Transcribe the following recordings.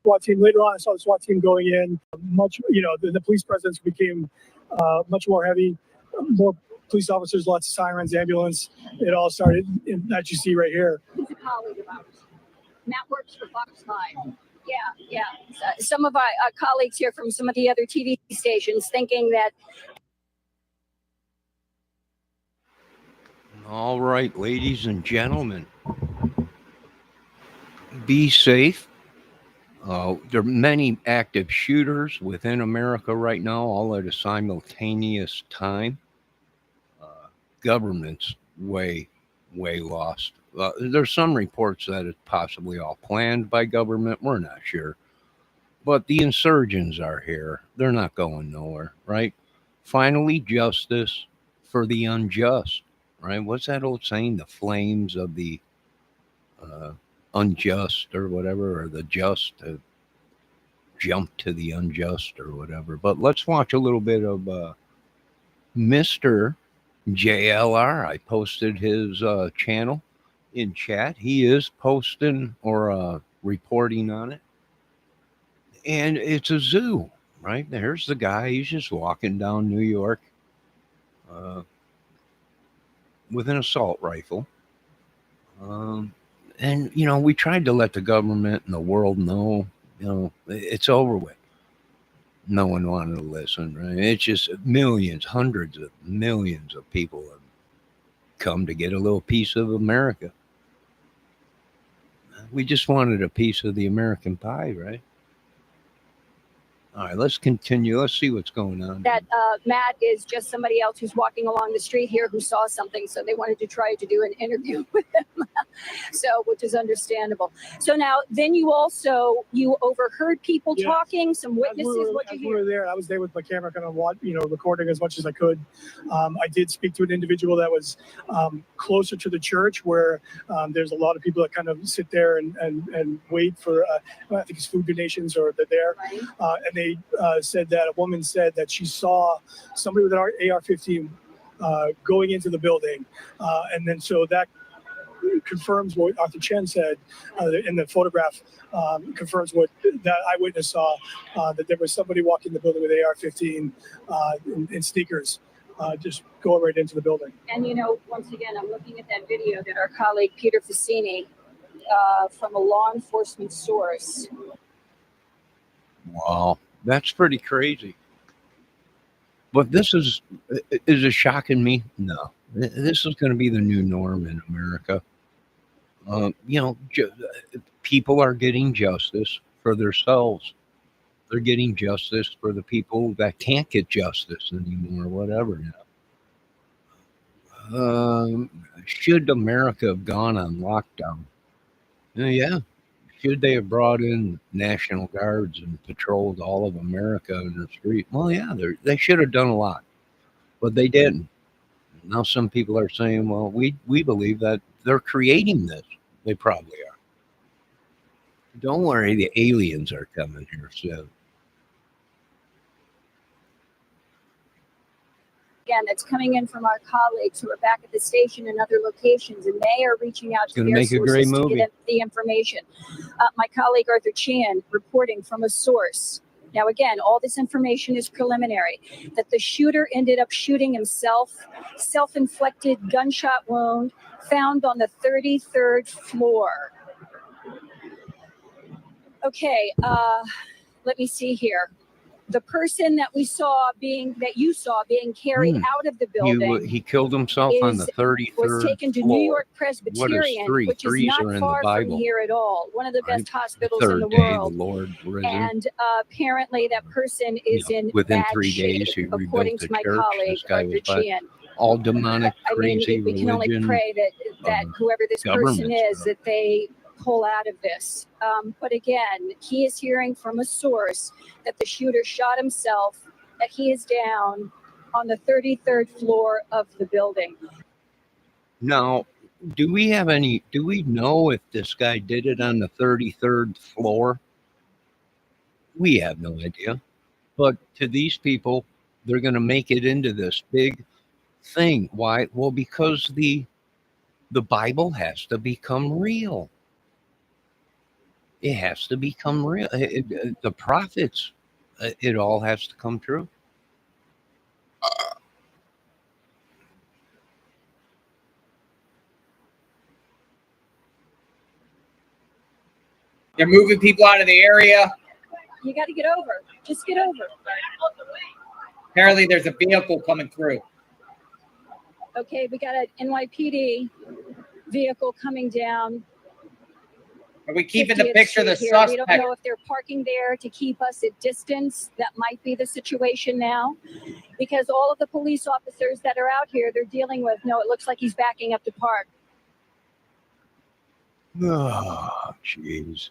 SWAT team. Later on, I saw the SWAT team going in. Much, the police presence became much more heavy. More police officers, lots of sirens, ambulance. It all started that you see right here. He's a colleague of ours. Matt works for Fox 5. Yeah. Some of our colleagues here from some of the other TV stations thinking that. All right, ladies and gentlemen, be safe. There are many active shooters within America right now, all at a simultaneous time. Government's way lost. There's some reports that it's possibly all planned by government. We're not sure. But the insurgents are here. They're not going nowhere, right? Finally, justice for the unjust, right? What's that old saying? The flames of the unjust or whatever, or the just to jump to the unjust or whatever. But let's watch a little bit of Mr. JLR. I posted his channel in chat. He is posting or reporting on it. And it's a zoo, right? There's the guy. He's just walking down New York with an assault rifle. And, we tried to let the government and the world know, it's over with. No one wanted to listen, right? It's just millions, hundreds of millions of people have come to get a little piece of America. We just wanted a piece of the American pie, right? All right, let's continue. Let's see what's going on. That Matt is just somebody else who's walking along the street here who saw something, so they wanted to try to do an interview with him, which is understandable. So now, then you overheard people talking, some witnesses. What you hear? We were there. I was there with my camera, kind of recording as much as I could. I did speak to an individual that was closer to the church, where there's a lot of people that kind of sit there and wait for, I think it's food donations, or they're there, right. And they said that a woman said that she saw somebody with an AR-15 going into the building. And then so that confirms what Arthur Chen said in the photograph, confirms what that eyewitness saw, that there was somebody walking the building with AR-15 in sneakers, just going right into the building. And, once again, I'm looking at that video that our colleague Peter Fassini from a law enforcement source. Wow, that's pretty crazy. But this is it shocking me? No, this is going to be the new norm in America. People are getting justice for themselves. They're getting justice for the people that can't get justice anymore, whatever. Should America have gone on lockdown? Yeah. Should they have brought in National Guards and patrolled all of America in the street? Well, yeah, they should have done a lot, but they didn't. Now some people are saying, well, we believe that they're creating this. They probably are. Don't worry, the aliens are coming here soon. Again, that's coming in from our colleagues who are back at the station and other locations, and they are reaching out to their sources to get the information. My colleague Arthur Chen reporting from a source. Now, again, all this information is preliminary, that the shooter ended up shooting himself, self-inflicted gunshot wound found on the 33rd floor. Okay, let me see here. The person that you saw being carried out of the building, he killed himself on the 33rd was taken to floor. New York Presbyterian, which is not far from here at all. One of the best hospitals in the world. The Lord and apparently that person is in within bad 3 days. shape, He according to my colleague Arthur Chen. All demonic, crazy we can only religion. pray that whoever this person is, that they pull out of this. But again, he is hearing from a source that the shooter shot himself, that he is down on the 33rd floor of the building. Now, do we know if this guy did it on the 33rd floor? We have no idea. But to these people, they're going to make it into this big thing. Why? Well, because the Bible has to become real. It has to become real. The prophets, it all has to come true. They're moving people out of the area. You got to get over. Just get over. Apparently, there's a vehicle coming through. Okay, we got an NYPD vehicle coming down. Are we keeping the 50th picture of the Street here. We suspect? don't know if they're parking there to keep us at distance. That might be the situation now, because all of the police officers that are out here, they're dealing with, no, it looks like he's backing up to park. Oh, jeez.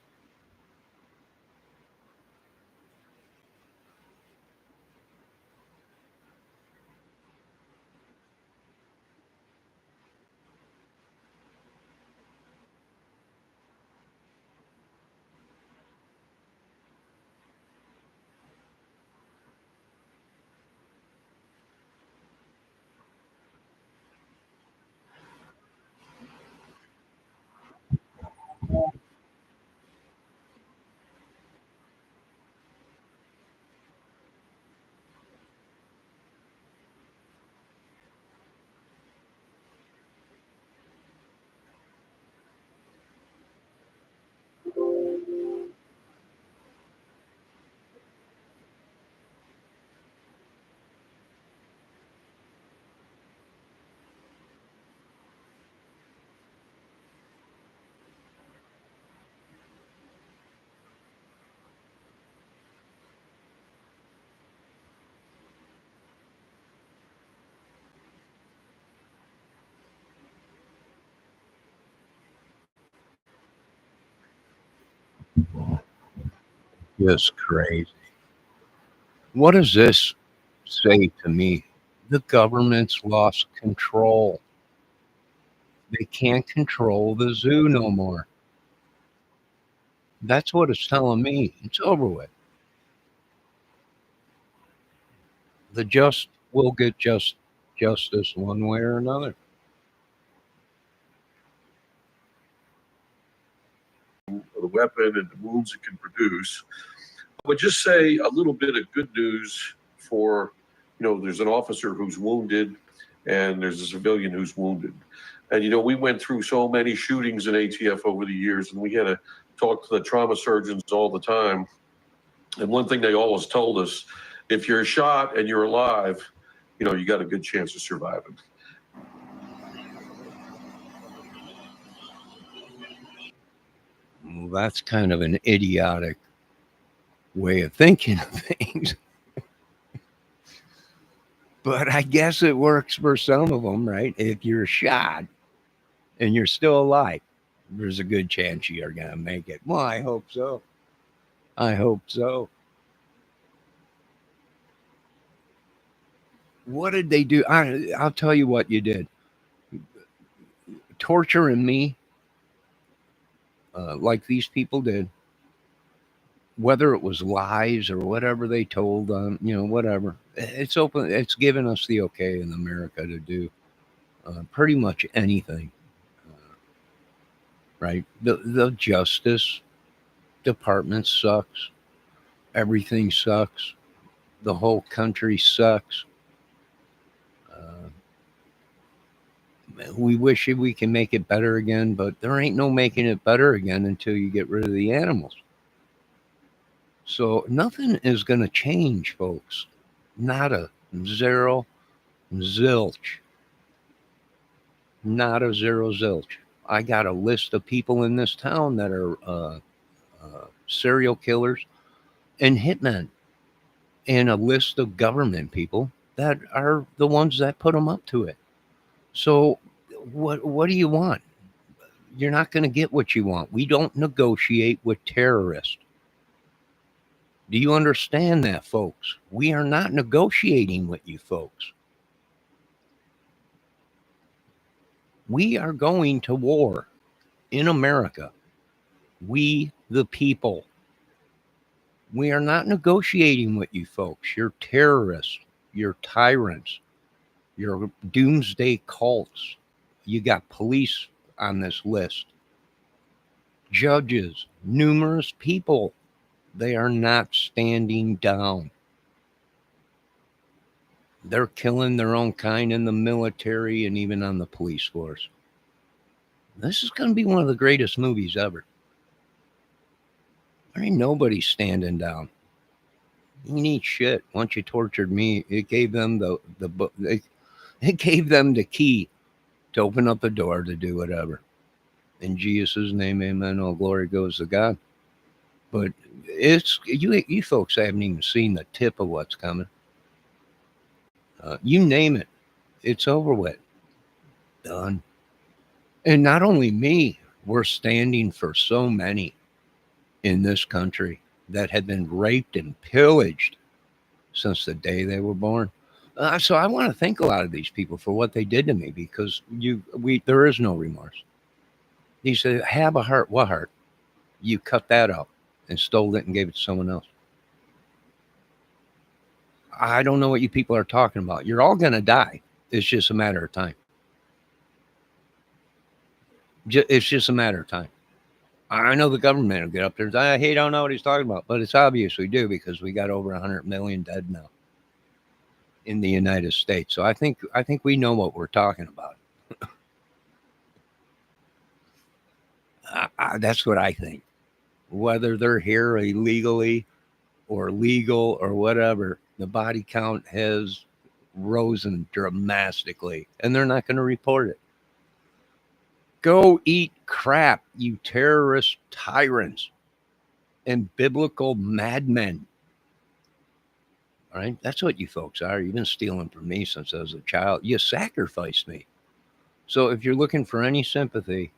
Just crazy. What does this say to me? The government's lost control. They can't control the zoo no more. That's what it's telling me. It's over with. The just will get justice one way or another. The weapon and the wounds it can produce. I would just say a little bit of good news for, there's an officer who's wounded and there's a civilian who's wounded. And, we went through so many shootings in ATF over the years, and we had to talk to the trauma surgeons all the time. And one thing they always told us, if you're shot and you're alive, you got a good chance of surviving. Well, that's kind of an idiotic way of thinking of things. But I guess it works for some of them, right? If you're shot and you're still alive, there's a good chance you're going to make it. Well, I hope so. I hope so. What did they do? I'll tell you what you did. Torturing me like these people did, whether it was lies or whatever they told them, whatever. It's open. It's given us the okay in America to do pretty much anything. Right? The Justice Department sucks. Everything sucks. The whole country sucks. We wish we can make it better again, but there ain't no making it better again until you get rid of the animals. So nothing is going to change, folks. Not a zero zilch. Not a zero zilch. I got a list of people in this town that are serial killers and hitmen, and a list of government people that are the ones that put them up to it. So what do you want? you're not going to get what you want. We don't negotiate with terrorists. Do you understand that, folks? We are not negotiating with you folks. We are going to war in America. We, the people. We are not negotiating with you folks. You're terrorists. You're tyrants. You're doomsday cults. You got police on this list. Judges, numerous people. They are not standing down. They're killing their own kind in the military and even on the police force. This is going to be one of the greatest movies ever. There ain't nobody standing down. You need shit. Once you tortured me, it gave them it gave them the key to open up the door to do whatever. In Jesus' name, amen. All glory goes to God. But it's you folks haven't even seen the tip of what's coming. You name it, it's over with. Done. And not only me, we're standing for so many in this country that have been raped and pillaged since the day they were born. So I want to thank a lot of these people for what they did to me, because there is no remorse. He said, have a heart. What heart? You cut that out and stole it and gave it to someone else. I don't know what you people are talking about. You're all going to die. It's just a matter of time. It's just a matter of time. I know the government will get up there and say, hey, don't know what he's talking about. But it's obvious we do, because we got over 100 million dead now in the United States. So I think we know what we're talking about. That's what I think. Whether they're here illegally or legal or whatever, the body count has risen dramatically, and they're not going to report it. Go eat crap, you terrorist tyrants and biblical madmen. All right, that's what you folks are. You've been stealing from me since I was a child. You sacrificed me. So if you're looking for any sympathy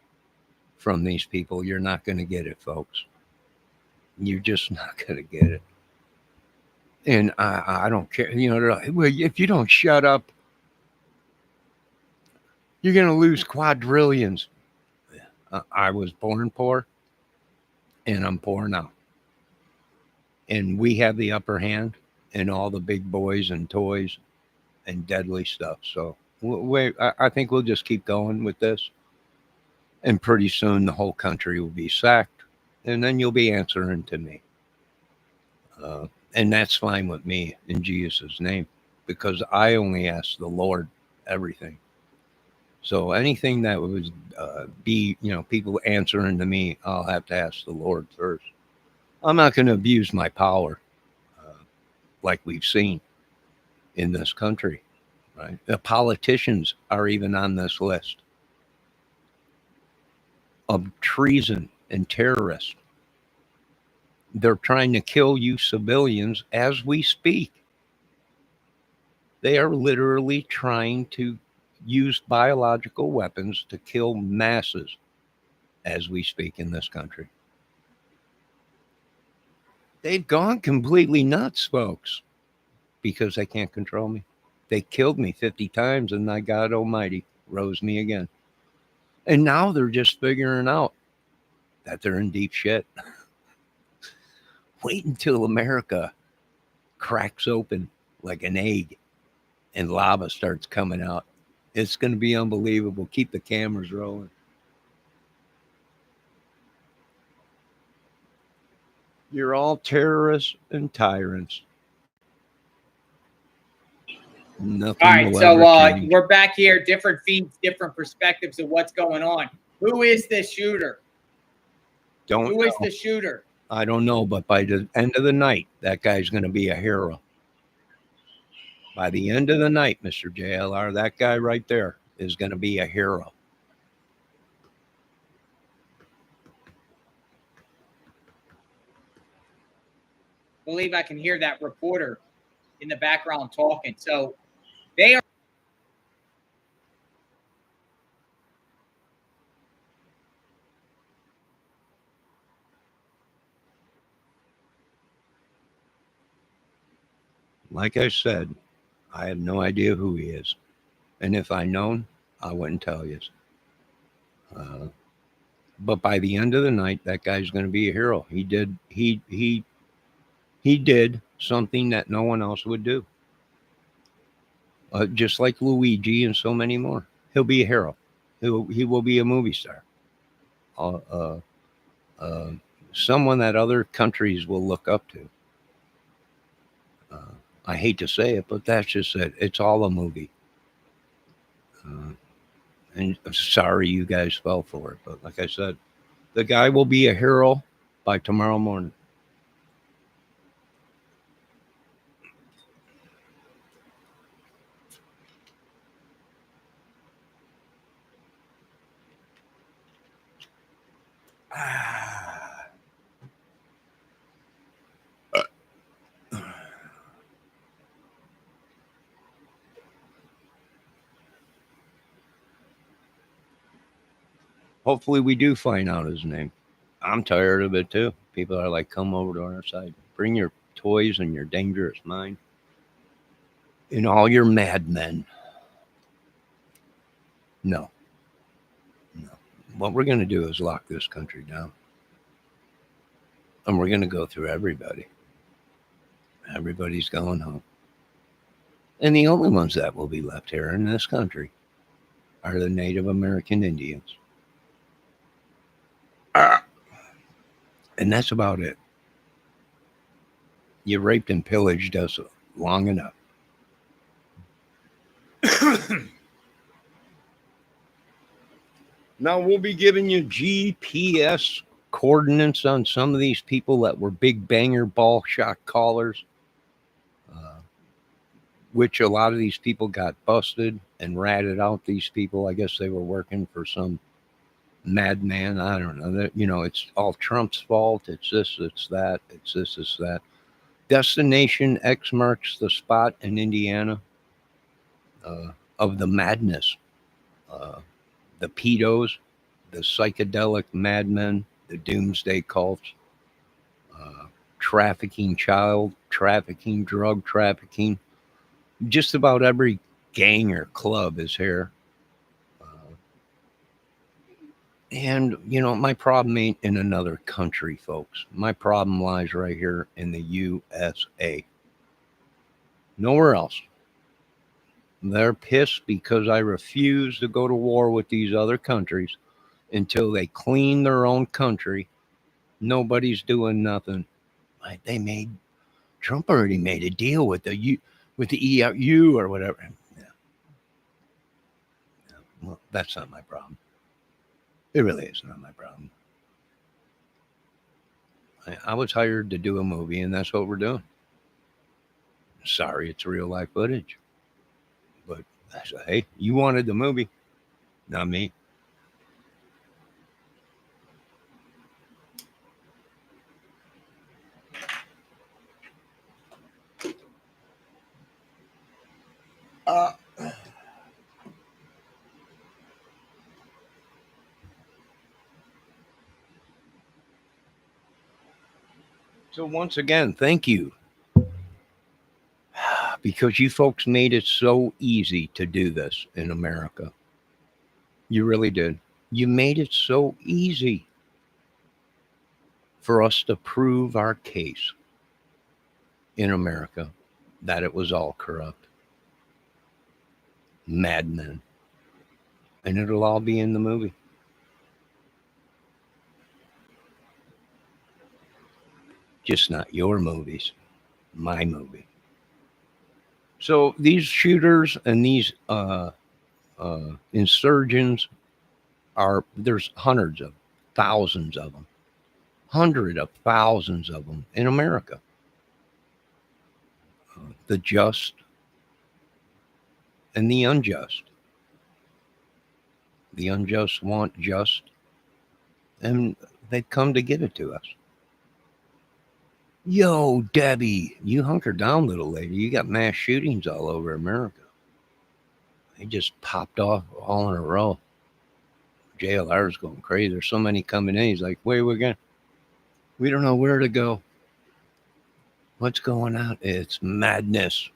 from these people, you're not going to get it, folks. You're just not going to get it. And I don't care. You know, well, if you don't shut up, you're going to lose quadrillions. I was born poor, and I'm poor now. And we have the upper hand in all the big boys and toys and deadly stuff. So I think we'll just keep going with this. And pretty soon the whole country will be sacked. And then you'll be answering to me. And that's fine with me in Jesus' name, because I only ask the Lord everything. So anything that would be, people answering to me, I'll have to ask the Lord first. I'm not going to abuse my power like we've seen in this country, right? The politicians are even on this list of treason and terrorists. They're trying to kill you civilians as we speak. They are literally trying to use biological weapons to kill masses as we speak in this country. They've gone completely nuts, folks, because they can't control me. They killed me 50 times, and my God Almighty rose me again. And now they're just figuring out that they're in deep shit. Wait until America cracks open like an egg and lava starts coming out. It's going to be unbelievable. Keep the cameras rolling. You're all terrorists and tyrants. Nothing. All right, so we're back here, different feeds, different perspectives of what's going on. Who is this shooter? Who is the shooter? I don't know, but by the end of the night, that guy's going to be a hero. By the end of the night, Mr. JLR, that guy right there is going to be a hero. I believe I can hear that reporter in the background talking. So they are. Like I said, I have no idea who he is. And if I known, I wouldn't tell you. But by the end of the night, that guy's going to be a hero. He did something that no one else would do. Just like Luigi and so many more. He'll be a hero. He will be a movie star. Someone that other countries will look up to. I hate to say it, but that's just it. It's all a movie. And I'm sorry you guys fell for it. But like I said, the guy will be a hero by tomorrow morning. Hopefully we do find out his name. I'm tired of it too. People are like, come over to our side. Bring your toys and your dangerous mind. And all your madmen. No. What we're going to do is lock this country down. And we're going to go through everybody. Everybody's going home. And the only ones that will be left here in this country are the Native American Indians. And that's about it. You raped and pillaged us long enough. Now we'll be giving you GPS coordinates on some of these people that were big banger ball shot callers, which a lot of these people got busted and ratted out. These people, I guess they were working for some madman. I don't know. It's all Trump's fault. It's this, it's that. It's this, it's that. Destination X marks the spot in Indiana of the madness. The pedos, the psychedelic madmen, the doomsday cults, trafficking, child trafficking, drug trafficking. Just about every gang or club is here. And, my problem ain't in another country, folks. My problem lies right here in the USA. Nowhere else. They're pissed because I refuse to go to war with these other countries until they clean their own country. Nobody's doing nothing. Trump already made a deal with the EU or whatever. Yeah. Well, that's not my problem. It really is not my problem. I was hired to do a movie, and that's what we're doing. Sorry, it's real life footage. But I said, hey, you wanted the movie, not me. So once again, thank you. Because you folks made it so easy to do this in America. You really did. You made it so easy for us to prove our case in America that it was all corrupt. Madmen. And it'll all be in the movie. Just not your movies, my movie. So these shooters and these insurgents there's hundreds of thousands of them. Hundreds of thousands of them in America. The just and the unjust. The unjust want just, and they come to give it to us. Yo, Debbie, you hunker down, little lady. You got mass shootings all over America. They just popped off all in a row. JLR's going crazy. There's so many coming in. He's like, where we going? We don't know where to go. What's going on? It's madness.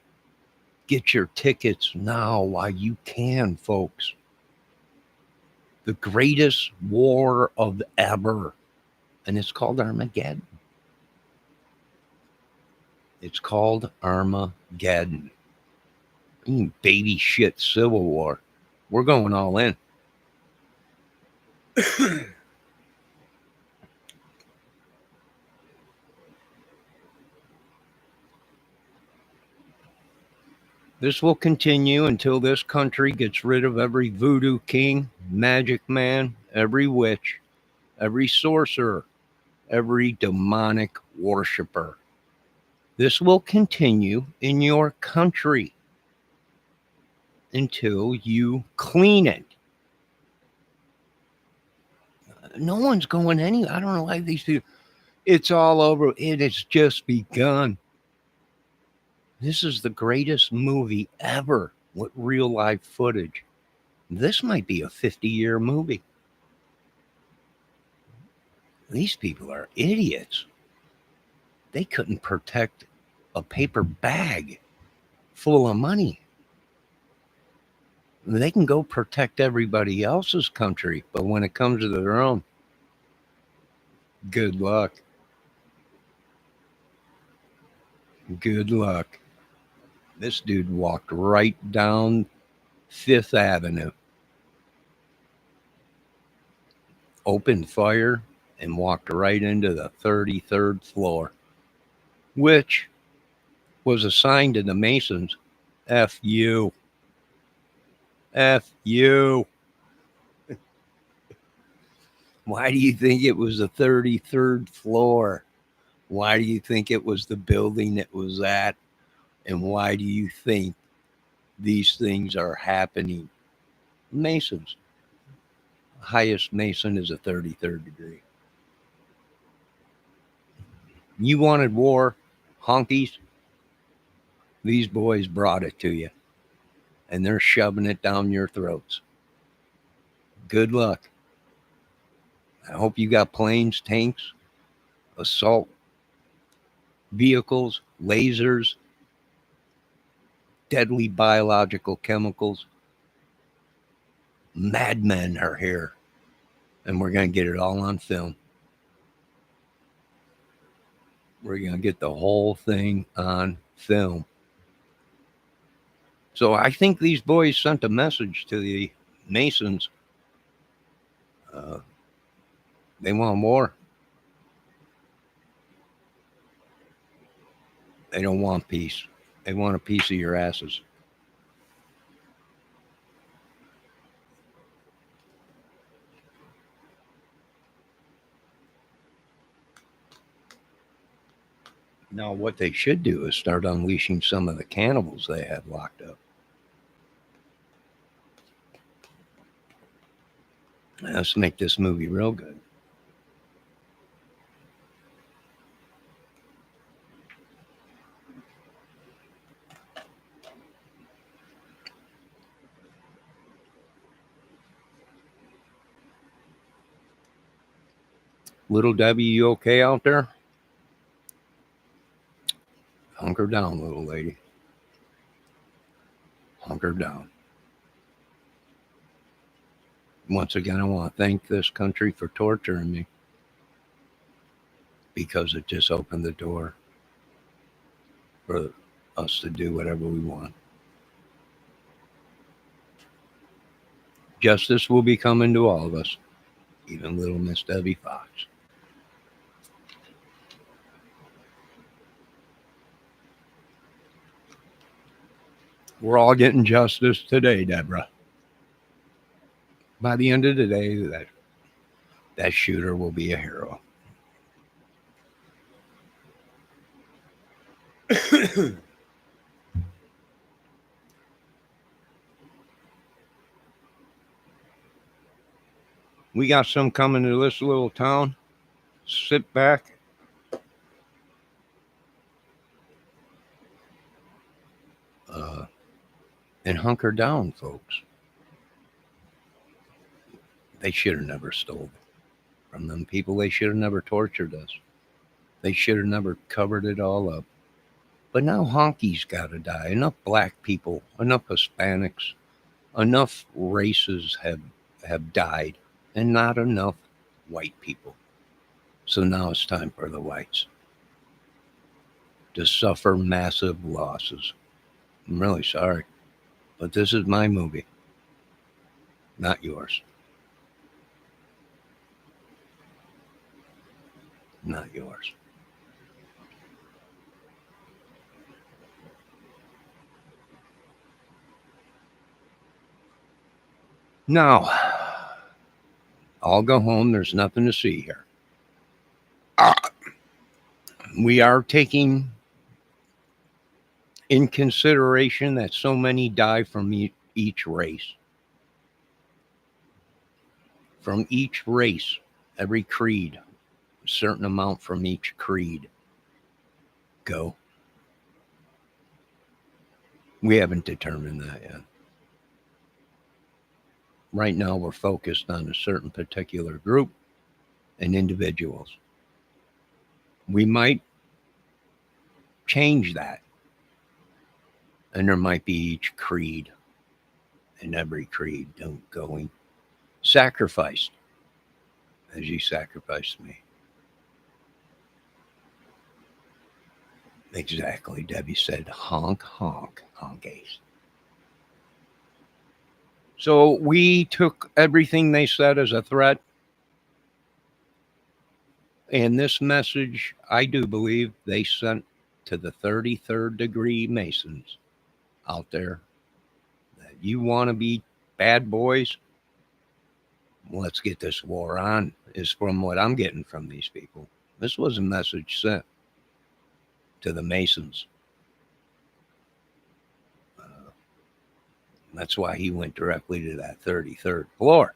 Get your tickets now while you can, folks. The greatest war of ever. And it's called Armageddon. It's called Armageddon. Baby shit Civil War. We're going all in. This will continue until this country gets rid of every voodoo king, magic man, every witch, every sorcerer, every demonic worshiper. This will continue in your country until you clean it. No one's going anywhere. I don't know why these people. It's all over. It has just begun. This is the greatest movie ever with real life footage. This might be a 50-year movie. These people are idiots. They couldn't protect a paper bag full of money. They can go protect everybody else's country, but when it comes to their own, good luck. Good luck. This dude walked right down Fifth Avenue, opened fire, and walked right into the 33rd floor, which was assigned to the Masons. F you. F you. Why do you think it was the 33rd floor? Why do you think it was the building it was at? And why do you think these things are happening? Masons. Highest Mason is a 33rd degree. You wanted war, honkies? These boys brought it to you. And they're shoving it down your throats. Good luck. I hope you got planes, tanks, assault vehicles, lasers, deadly biological chemicals. Madmen are here. And we're going to get it all on film. We're going to get the whole thing on film. So I think these boys sent a message to the Masons. They want war. They don't want peace. They want a piece of your asses. Now, what they should do is start unleashing some of the cannibals they have locked up. Let's make this movie real good. Little Debbie, you okay out there? Hunker down, little lady. Hunker down. Once again, I want to thank this country for torturing me, because it just opened the door for us to do whatever we want. Justice will be coming to all of us, even little Miss Debbie Fox. We're all getting justice today, Deborah. By the end of the day, that shooter will be a hero. We got some coming to this little town. Sit back. And hunker down, folks. They should have never stole from them people. They should have never tortured us. They should have never covered it all up. But now honkies got to die. Enough black people, enough Hispanics, enough races have died, and not enough white people. So now it's time for the whites to suffer massive losses. I'm really sorry, but this is my movie, not yours. Not yours. Now, I'll go home. There's nothing to see here. We are taking in consideration that so many die from each race. From each race, every creed, a certain amount from each creed go. We haven't determined that yet. Right now, we're focused on a certain particular group and individuals. We might change that. And there might be each creed and every creed going sacrificed as you sacrificed me. Exactly. Debbie said, honk, honk, honkies. So we took everything they said as a threat. And this message, I do believe they sent to the 33rd degree Masons out there that you want to be bad boys. Let's get this war on, is from what I'm getting from these people. This was a message sent to the Masons. That's why he went directly to that 33rd floor.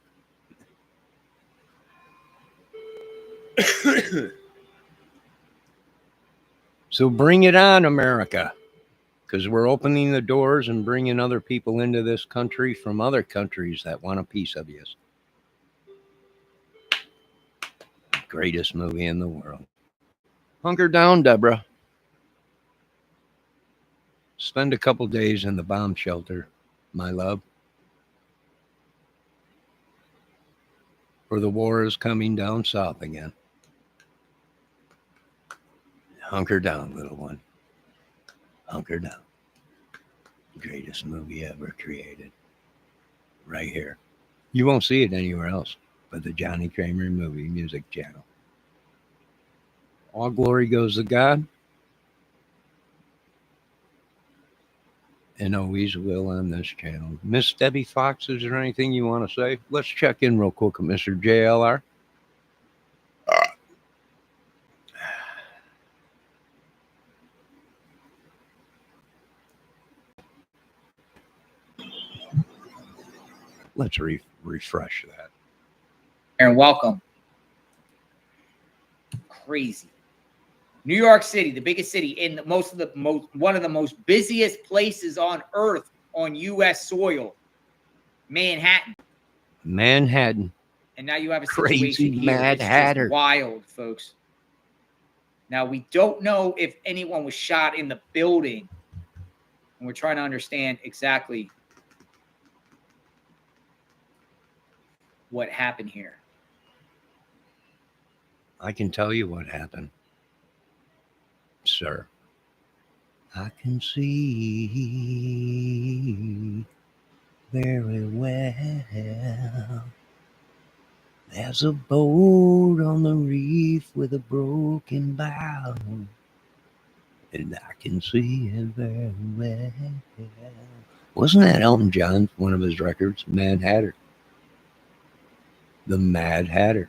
So bring it on, America, because we're opening the doors and bringing other people into this country from other countries that want a piece of you. Greatest movie in the world. Hunker down, Deborah. Spend a couple days in the bomb shelter, my love. For the war is coming down south again. Hunker down, little one. Hunker down. Greatest movie ever created. Right here. You won't see it anywhere else but the Johnny Kramer Movie Music Channel. All glory goes to God. And always will on this channel. Miss Debbie Fox, is there anything you want to say? Let's check in real quick with Mr. JLR. Let's refresh that. And welcome. Crazy. New York City, the biggest city in one of the most busiest places on earth on U.S. soil, Manhattan. Manhattan. And now you have a Crazy situation here. Mad It's Hatter. just wild, folks. Now, we don't know if anyone was shot in the building. And we're trying to understand exactly what happened here. I can tell you what happened, sir. I can see very well. There's a boat on the reef with a broken bow, and I can see it very well. Wasn't that Elton John, one of his records, Mad Hatter? The Mad Hatter.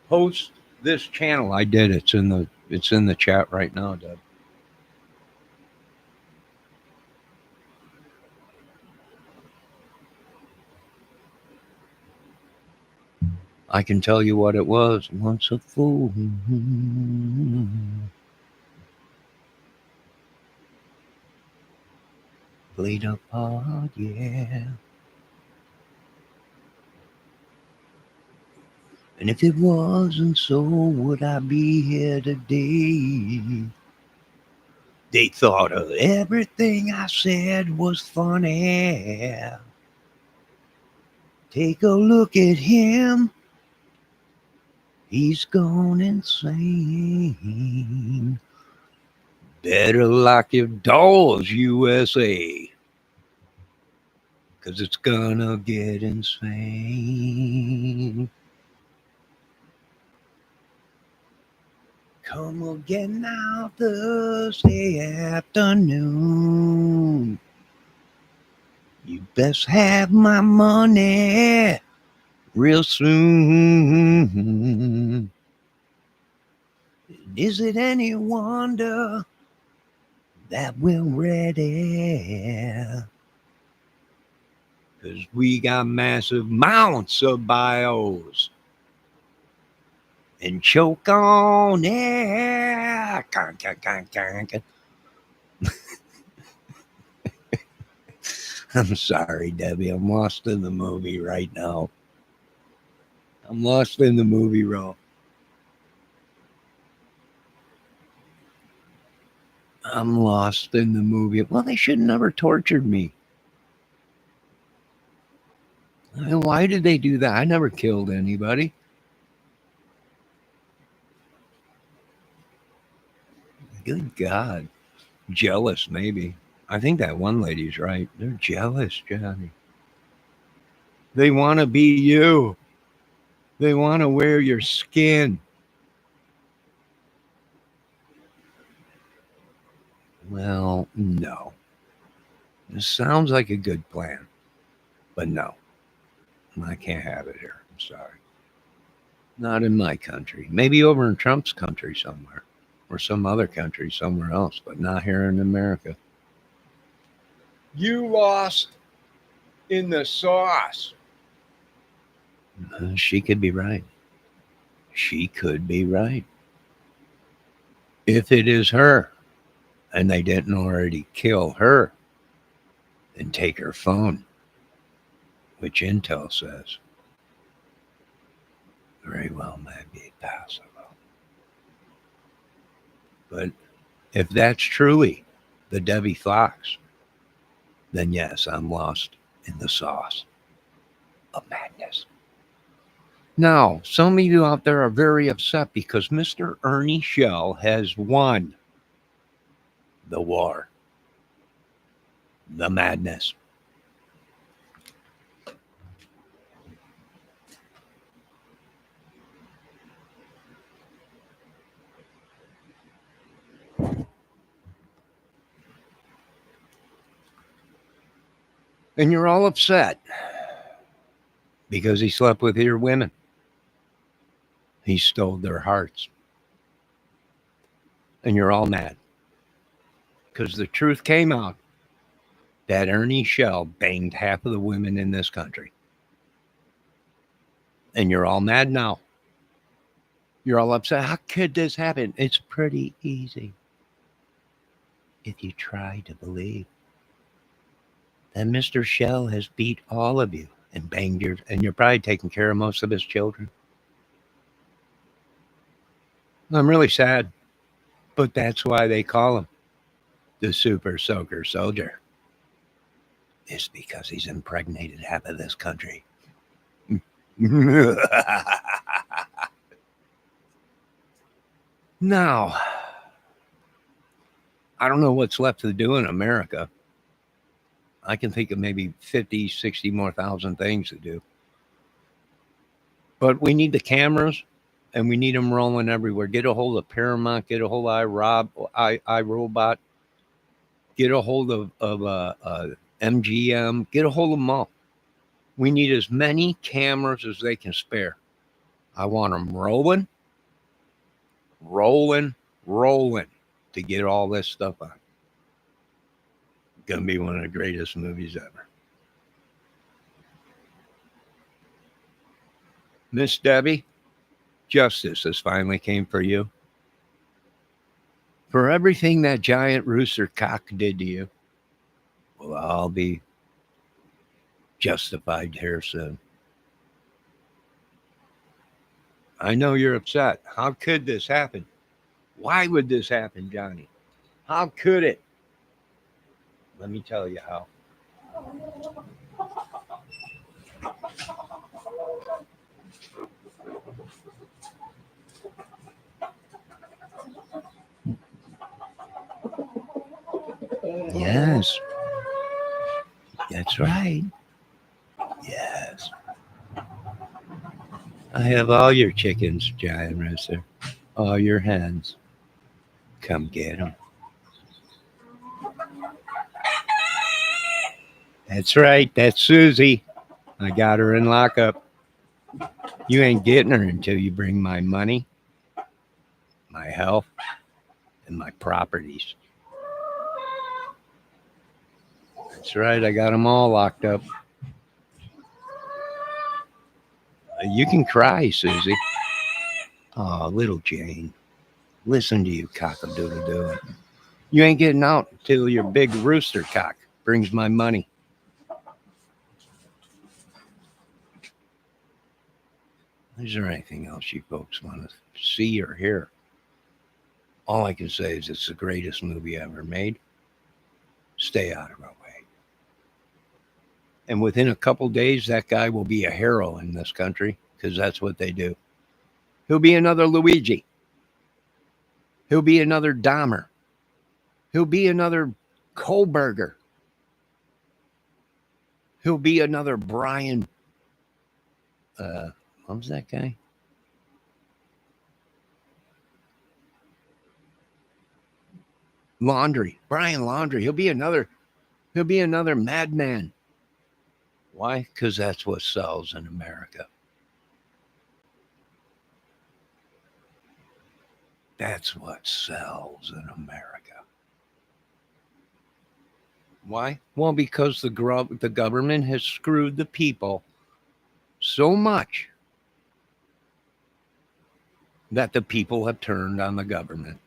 Host this channel. I did. It's in the chat right now, Deb. I can tell you what it was. Once a fool played a part, yeah. And if it wasn't so, would I be here today? They thought of everything I said was funny. Take a look at him. He's gone insane. Better lock your doors, USA. 'Cause it's gonna get insane. Come again now Thursday afternoon. You best have my money real soon. Is it any wonder that we're ready? 'Cause we got massive mounts of bios. And choke on it. I'm sorry, Debbie. I'm lost in the movie right now. I'm lost in the movie role. I'm lost in the movie. Well, they should never tortured me. Why did they do that? I never killed anybody. Good God. Jealous, maybe. I think that one lady's right. They're jealous, Johnny. They want to be you. They want to wear your skin. Well, no. This sounds like a good plan, but no. I can't have it here. I'm sorry. Not in my country. Maybe over in Trump's country somewhere or some other country somewhere else, but not here in America. You lost in the sauce. She could be right. She could be right. If it is her and they didn't already kill her and take her phone, which Intel says very well may be possible. But if that's truly the Debbie Fox, then yes, I'm lost in the sauce of madness. Now, some of you out there are very upset because Mr. Ernie Shell has won the war, the madness. And you're all upset because he slept with your women. He stole their hearts. And you're all mad because the truth came out that Ernie Shell banged half of the women in this country. And you're all mad now. You're all upset. How could this happen? It's pretty easy if you try to believe that Mr. Shell has beat all of you and banged your, and you're probably taking care of most of his children. I'm really sad, but that's why they call him the Super Soaker Soldier. It's because he's impregnated half of this country. Now, I don't know what's left to do in America. I can think of maybe 50, 60 more thousand things to do. But we need the cameras, and we need them rolling everywhere. Get a hold of Paramount. Get a hold of iRobot. Get a hold of MGM. Get a hold of them all. We need as many cameras as they can spare. I want them rolling to get all this stuff on. Gonna be one of the greatest movies ever. Miss Debbie, justice has finally came for you. For everything that giant rooster cock did to you, will all be justified here soon. I know you're upset. How could this happen? Why would this happen, Johnny? How could it? Let me tell you how. Yes. That's right. Yes. I have all your chickens, Giant Rooster. All your hens. Come get them. That's right. That's Susie. I got her in lockup. You ain't getting her until you bring my money, my health, and my properties. That's right. I got them all locked up. You can cry, Susie. Oh, little Jane. Listen to you, cock-a-doodle-doo. You ain't getting out until your big rooster cock brings my money. Is there anything else you folks want to see or hear? All I can say is it's the greatest movie ever made. Stay out of our way. And within a couple days, that guy will be a hero in this country because that's what they do. He'll be another Luigi. He'll be another Dahmer. He'll be another Kohlberger. He'll be another Brian. What was that guy? Laundry. Brian Laundry. He'll be another madman. Why? Because that's what sells in America. That's what sells in America. Why? Well, because the government has screwed the people so much that the people have turned on the government.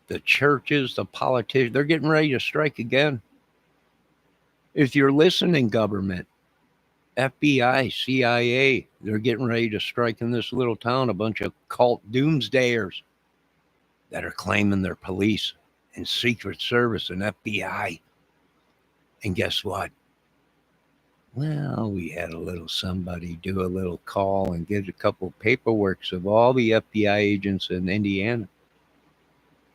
The churches, the politicians, they're getting ready to strike again. If you're listening, government, FBI, CIA, they're getting ready to strike in this little town, a bunch of cult doomsdayers that are claiming they're police and Secret Service and FBI. And guess what? Well, we had a little somebody do a little call and get a couple paperworks of all the FBI agents in Indiana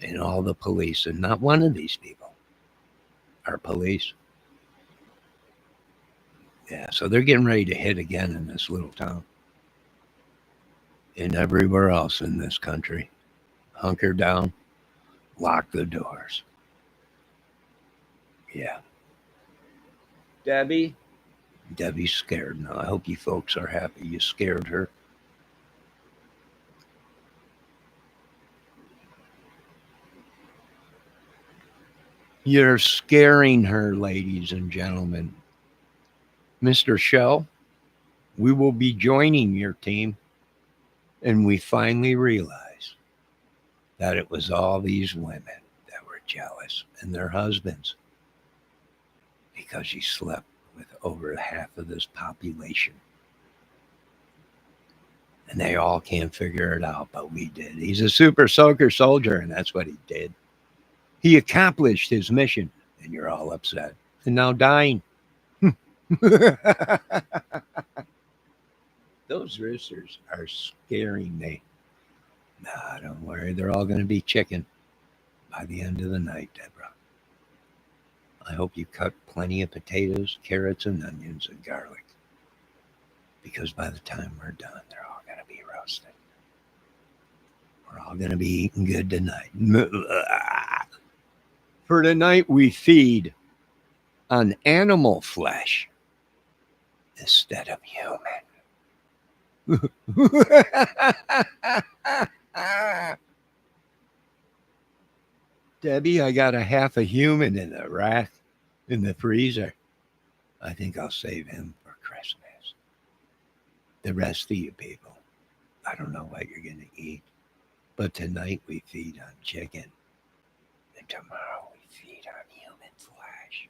and all the police. And not one of these people are police. Yeah, so they're getting ready to hit again in this little town. And everywhere else in this country. Hunker down, lock the doors. Yeah. Debbie's scared now. I hope you folks are happy you scared her. You're scaring her, ladies and gentlemen. Mr. Shell, we will be joining your team. And we finally realized that it was all these women that were jealous and their husbands because she slept with over half of this population. And they all can't figure it out, but we did. He's a super soaker soldier, and that's what he did. He accomplished his mission, and you're all upset. And now dying. Those roosters are scaring me. Nah, don't worry. They're all going to be chicken by the end of the night, Deborah. I hope you cut plenty of potatoes, carrots, and onions and garlic. Because by the time we're done, they're all going to be roasted. We're all going to be eating good tonight. For tonight, we feed on animal flesh instead of human. Debbie, I got a half a human in the rack in the freezer. I think I'll save him for Christmas. The rest of you people, I don't know what you're going to eat, but tonight we feed on chicken, and tomorrow we feed on human flesh.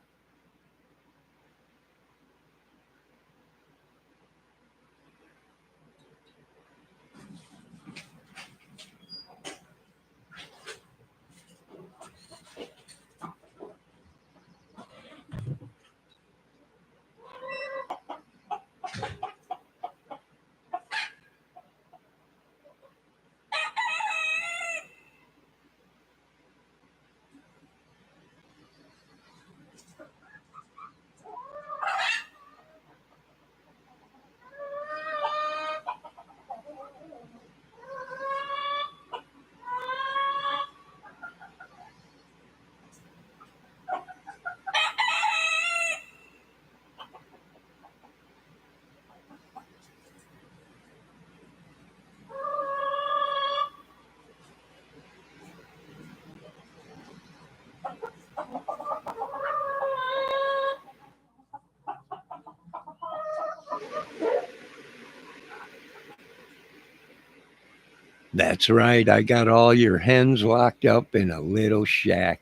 That's right. I got all your hens locked up in a little shack.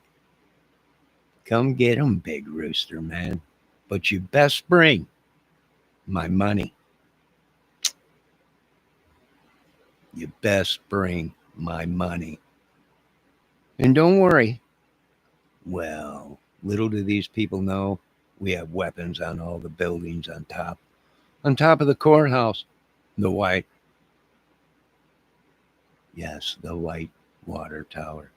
Come get 'em, big rooster man. But you best bring my money. You best bring my money. And don't worry. Well, little do these people know, we have weapons on all the buildings on top. On top of the courthouse. The white. Yes, the white water tower.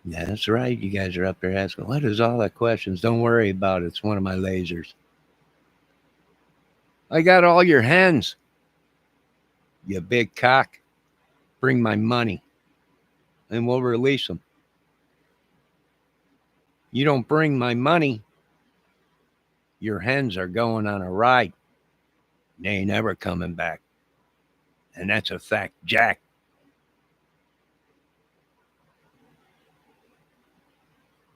Yeah, that's right. You guys are up there asking, what is all that questions? Don't worry about it. It's one of my lasers. I got all your hens. You big cock. Bring my money. And we'll release them. You don't bring my money, your hens are going on a ride. They ain't ever coming back. And that's a fact, Jack.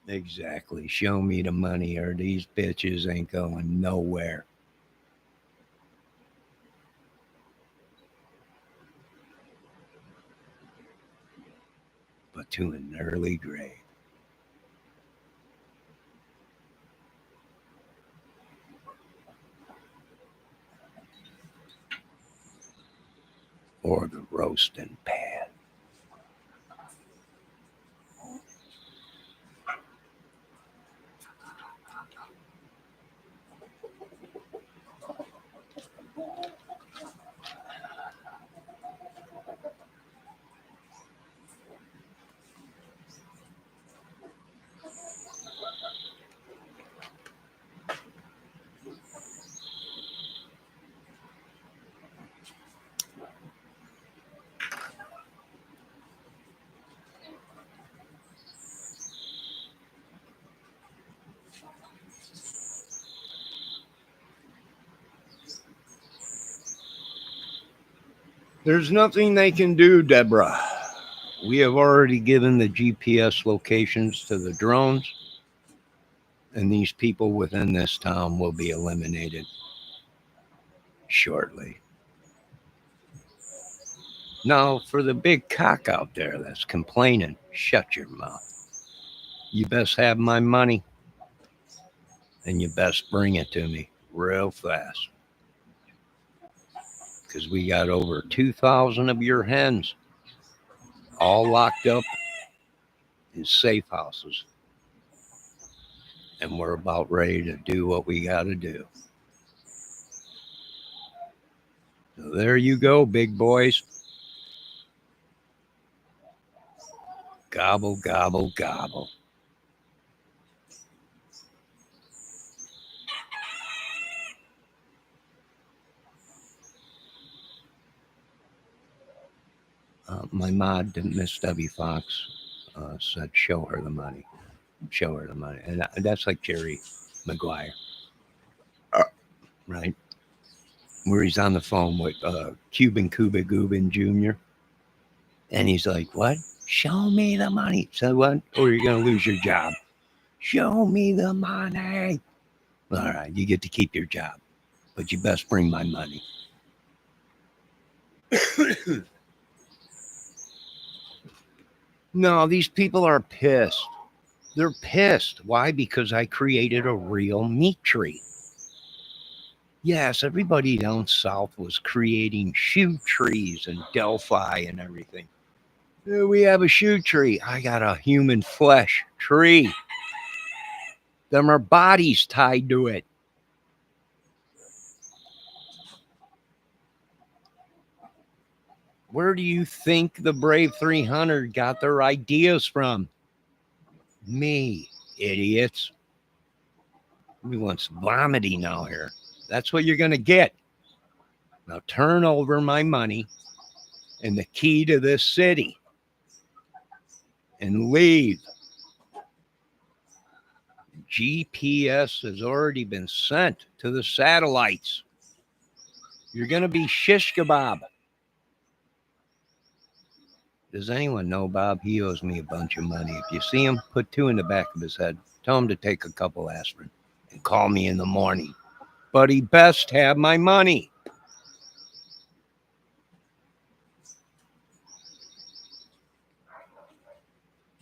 Exactly. Show me the money or these bitches ain't going nowhere. But to an early grave. Or the roasting pan. There's nothing they can do, Deborah. We have already given the GPS locations to the drones, and these people within this town will be eliminated shortly. Now, for the big cock out there that's complaining, shut your mouth. You best have my money, and you best bring it to me real fast. Because we got over 2,000 of your hens all locked up in safe houses. And we're about ready to do what we got to do. So there you go, big boys. Gobble, gobble, gobble. My mod, Miss W. Fox, said, show her the money. Show her the money. And that's like Jerry Maguire. Right? Where he's on the phone with Cuban Cuba Goobin Jr. And he's like, what? Show me the money. So what? Or you're going to lose your job. Show me the money. All right, you get to keep your job. But you best bring my money. No, these people are pissed. They're pissed. Why? Because I created a real meat tree. Yes, everybody down south was creating shoe trees and Delphi and everything. We have a shoe tree. I got a human flesh tree. Them are bodies tied to it. Where do you think the Brave 300 got their ideas from? Me, idiots. Everyone's vomiting now here. That's what you're going to get. Now turn over my money and the key to this city and leave. GPS has already been sent to the satellites. You're going to be shish kebab. Does anyone know Bob? He owes me a bunch of money. If you see him, put 2 in the back of his head. Tell him to take a couple aspirin and call me in the morning. But he best have my money.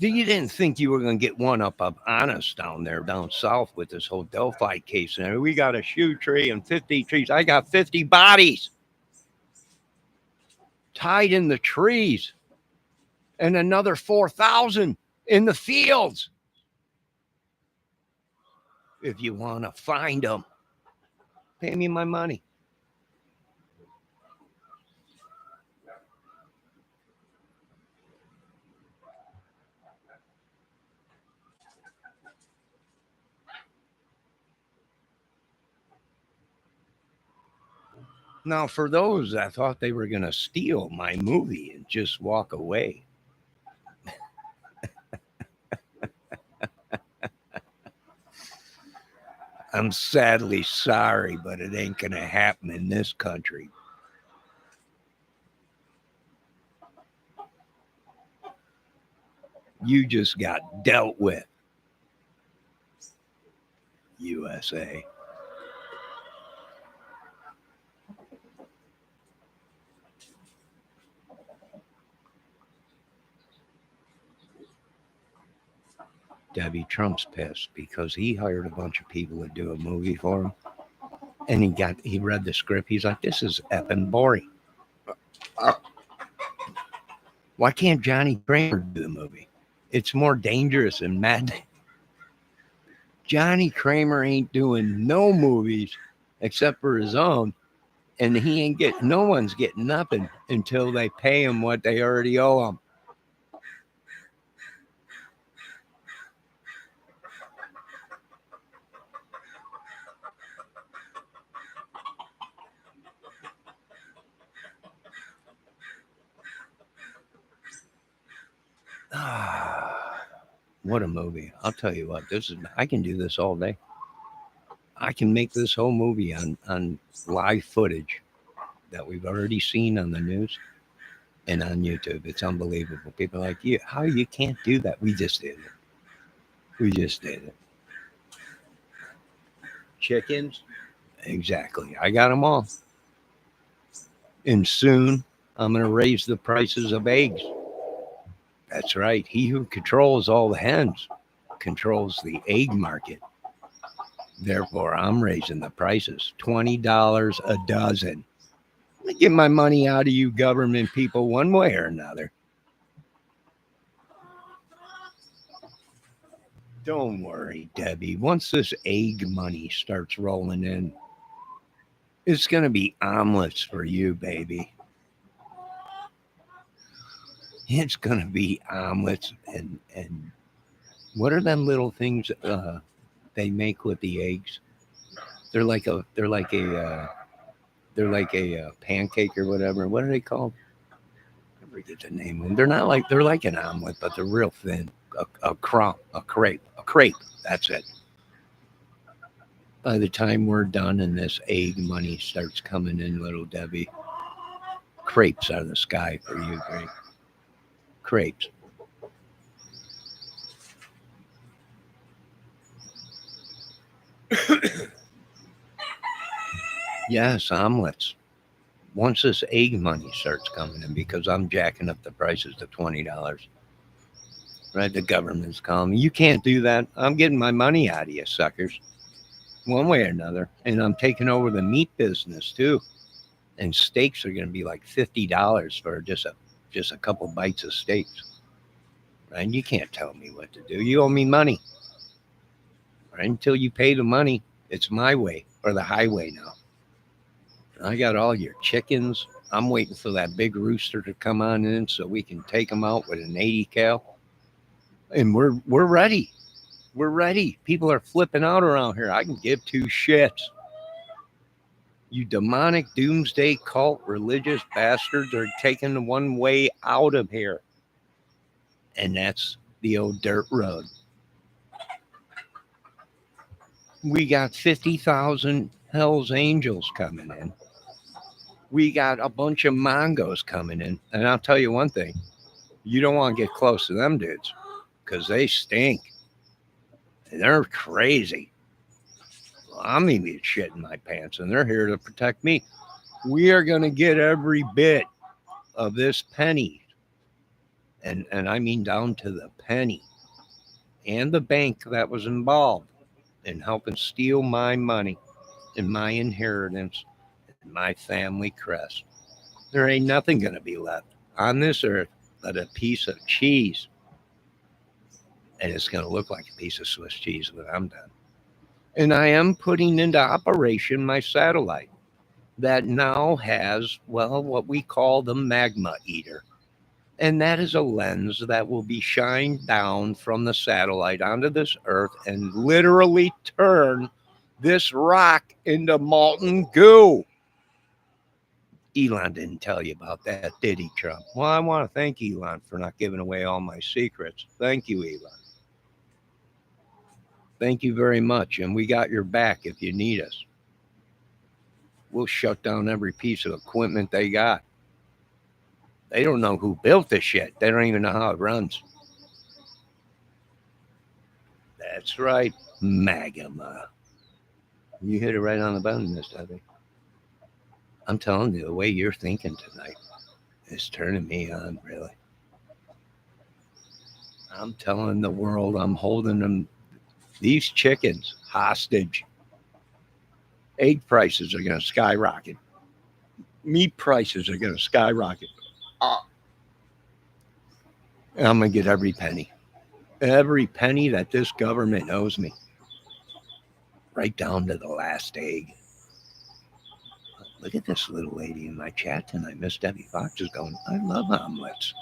You didn't think you were going to get one up on us down south with this whole Delphi case. And we got a shoe tree and 50 trees. I got 50 bodies tied in the trees and another 4,000 in the fields. If you want to find them, pay me my money. Now, for those that thought they were going to steal my movie and just walk away, I'm sadly sorry, but it ain't going to happen in this country. You just got dealt with, USA. Debbie Trump's pissed because he hired a bunch of people to do a movie for him. And he read the script. He's like, this is effing boring. Why can't Johnny Kramer do the movie? It's more dangerous and mad. Johnny Kramer ain't doing no movies except for his own. And no one's getting nothing until they pay him what they already owe him. What a movie. I'll tell you what, I can do this all day. I can make this whole movie on live footage that we've already seen on the news and on YouTube. It's unbelievable. People are like, how you can't do that? We just did it. Chickens? Exactly. I got them all. And soon I'm going to raise the prices of eggs. That's right. He who controls all the hens controls the egg market. Therefore, I'm raising the prices. $20 a dozen. I'm going to get my money out of you government people one way or another. Don't worry, Debbie. Once this egg money starts rolling in, it's going to be omelets for you, baby. It's going to be omelets and what are them little things they make with the eggs? They're like a pancake or whatever. What are they called? I forget the name of them. They're like an omelet, but they're real thin. A crepe. That's it. By the time we're done and this egg money starts coming in, little Debbie, crepes out of the sky for you, great. Crepes. Yes, omelets. Once this egg money starts coming in, because I'm jacking up the prices to $20. Right? The government's calling me. You can't do that. I'm getting my money out of you, suckers. One way or another. And I'm taking over the meat business too. And steaks are going to be like $50 for just a couple bites of steaks. Right? You can't tell me what to do. You owe me money. Right? Until you pay the money, it's my way or the highway now. I got all your chickens. I'm waiting for that big rooster to come on in so we can take them out with an 80 cal. And we're ready. We're ready. People are flipping out around here. I can give two shits. You demonic doomsday cult religious bastards are taking the one way out of here. And that's the old dirt road. We got 50,000 Hell's Angels coming in. We got a bunch of Mongos coming in. And I'll tell you one thing. You don't want to get close to them dudes because they stink. And they're crazy. Well, I'm even shitting my pants and they're here to protect me. We are going to get every bit of this penny and I mean down to the penny, and the bank that was involved in helping steal my money and my inheritance and my family crest. There ain't nothing going to be left on this earth but a piece of cheese. And it's going to look like a piece of Swiss cheese when I'm done. And I am putting into operation my satellite that now has, well, what we call the magma eater. And that is a lens that will be shined down from the satellite onto this earth and literally turn this rock into molten goo. Elon didn't tell you about that, did he, Trump? Well, I want to thank Elon for not giving away all my secrets. Thank you, Elon. Thank you very much. And we got your back if you need us. We'll shut down every piece of equipment they got. They don't know who built this shit. They don't even know how it runs. That's right, magma. You hit it right on the button, Miss Debbie. I'm telling you, the way you're thinking tonight is turning me on, really. I'm telling the world I'm holding them, these chickens, hostage. Egg prices are going to skyrocket. Meat prices are going to skyrocket. And I'm going to get every penny that this government owes me, right down to the last egg. Look at this little lady in my chat tonight. Miss Debbie Fox is going, I love omelets.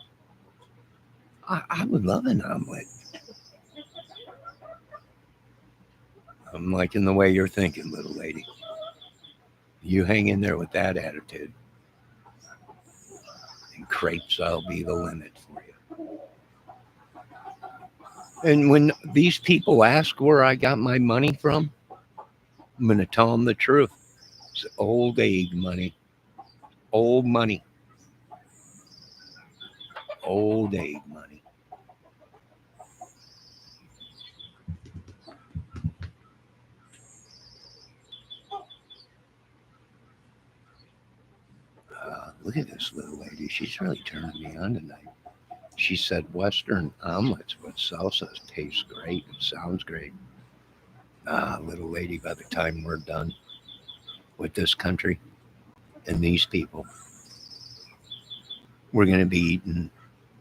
I would love an omelet. I'm liking the way you're thinking, little lady. You hang in there with that attitude. And crepes, I'll be the limit for you. And when these people ask where I got my money from, I'm going to tell them the truth. It's old egg money. Old money. Old egg money. Look at this little lady. She's really turning me on tonight. She said Western omelets with salsa tastes great and sounds great. Little lady, by the time we're done with this country and these people, we're going to be eating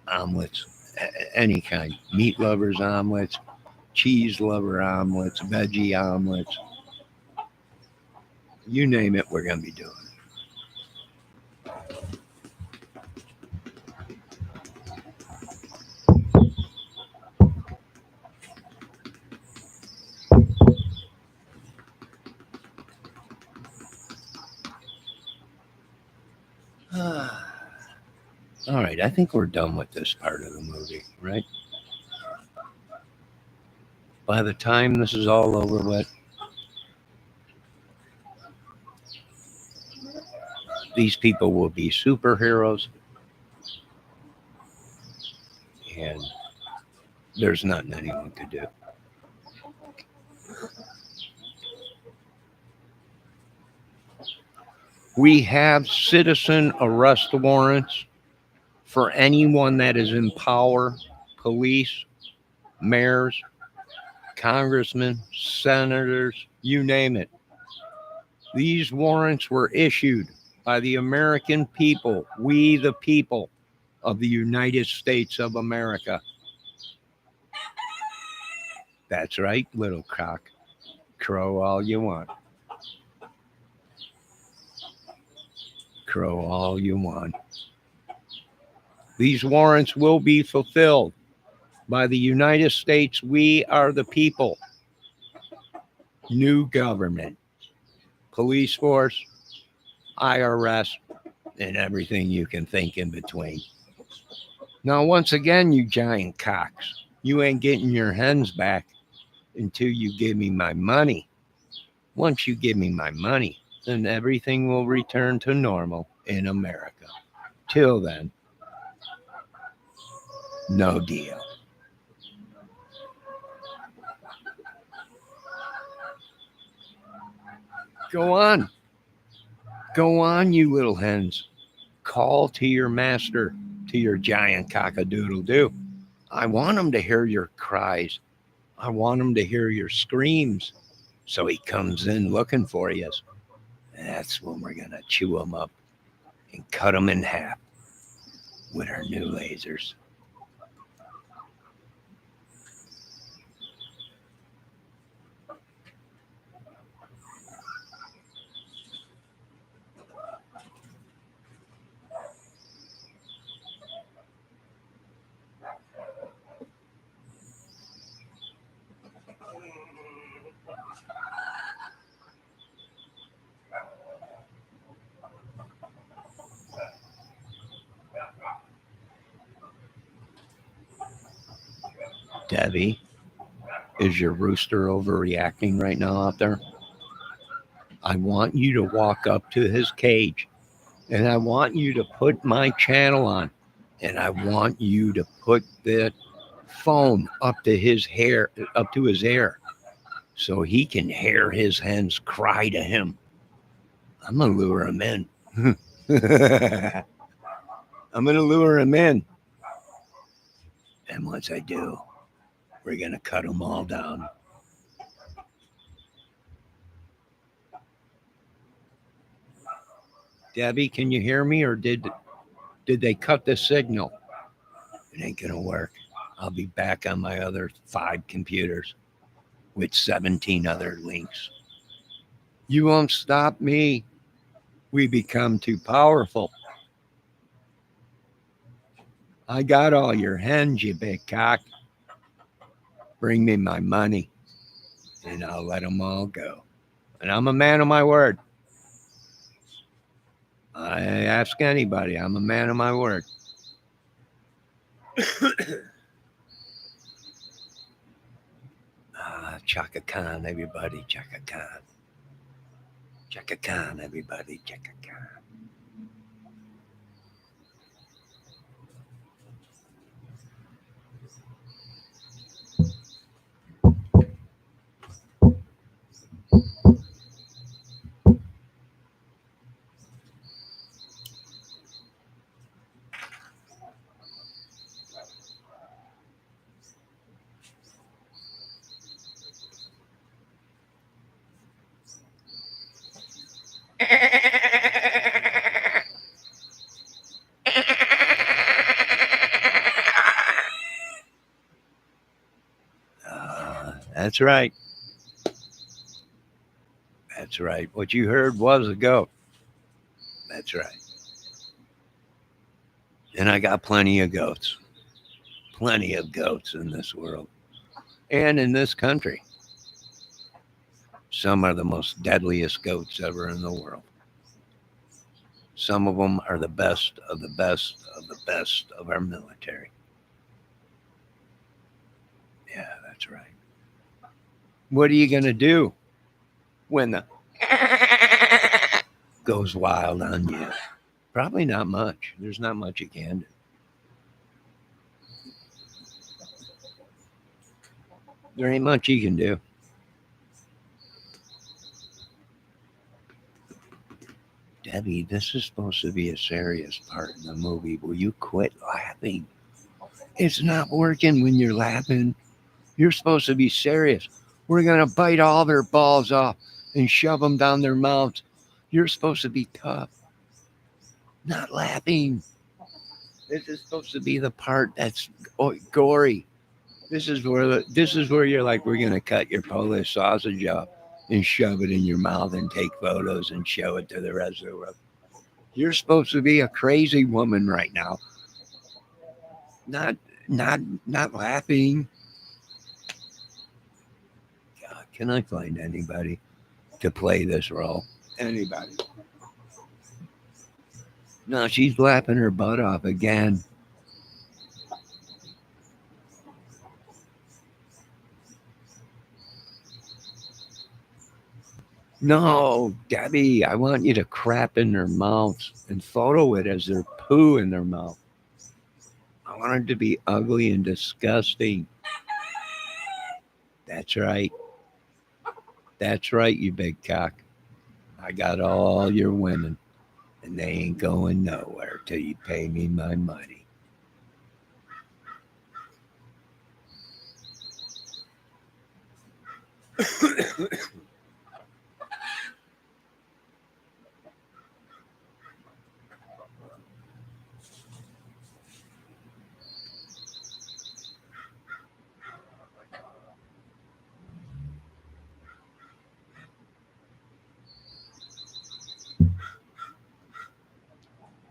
omelets, any kind. Meat lovers omelets, cheese lover omelets, veggie omelets. You name it, we're going to be doing it. All right, I think we're done with this part of the movie, right? By the time this is all over with, these people will be superheroes, and there's nothing anyone could do. We have citizen arrest warrants for anyone that is in power, police, mayors, congressmen, senators, you name it. These warrants were issued by the American people, we the people of the United States of America. That's right, little cock. Crow all you want. Crow all you want. These warrants will be fulfilled by the United States. We are the people. New government, police force, IRS, and everything you can think in between. Now, once again, you giant cocks, you ain't getting your hens back until you give me my money. Once you give me my money, then everything will return to normal in America. Till then, no deal. Go on. Go on, you little hens. Call to your master. to your giant cock-a-doodle-doo. I want him to hear your cries. I want him to hear your screams. So he comes in looking for you. That's when we're going to chew him up and cut him in half with our new lasers. Debbie, is your rooster overreacting right now out there? I want you to walk up to his cage and I want you to put my channel on and I want you to put the phone up to his ear so he can hear his hens cry to him. I'm going to lure him in. I'm going to lure him in. And once I do, we're going to cut them all down. Debbie, can you hear me, or did they cut the signal? It ain't going to work. I'll be back on my other 5 computers with 17 other links. You won't stop me. We become too powerful. I got all your hens, you big cock. Bring me my money, and I'll let them all go. And I'm a man of my word. I ask anybody, I'm a man of my word. Chaka Khan, everybody, Chaka Khan. Chaka Khan, everybody, Chaka Khan. That's right. That's right. What you heard was a goat. That's right. And I got plenty of goats. Plenty of goats in this world. And in this country. Some are the most deadliest goats ever in the world. Some of them are the best of the best of the best of our military. Yeah, that's right. What are you going to do when the goes wild on you? Probably not much. There's not much you can do. There ain't much you can do. Debbie, this is supposed to be a serious part in the movie. Will you quit laughing? It's not working when you're laughing. You're supposed to be serious. We're going to bite all their balls off and shove them down their mouths. You're supposed to be tough. Not laughing. This is supposed to be the part that's gory. This is where you're like, we're going to cut your Polish sausage off and shove it in your mouth and take photos and show it to the rest of the world. You're supposed to be a crazy woman right now. Not laughing. God, can I find anybody to play this role? Anybody? No, she's laughing her butt off again. No, Debbie, I want you to crap in their mouths and photo it as their poo in their mouth. I want it to be ugly and disgusting. That's right. That's right, you big cock. I got all your women, and they ain't going nowhere till you pay me my money.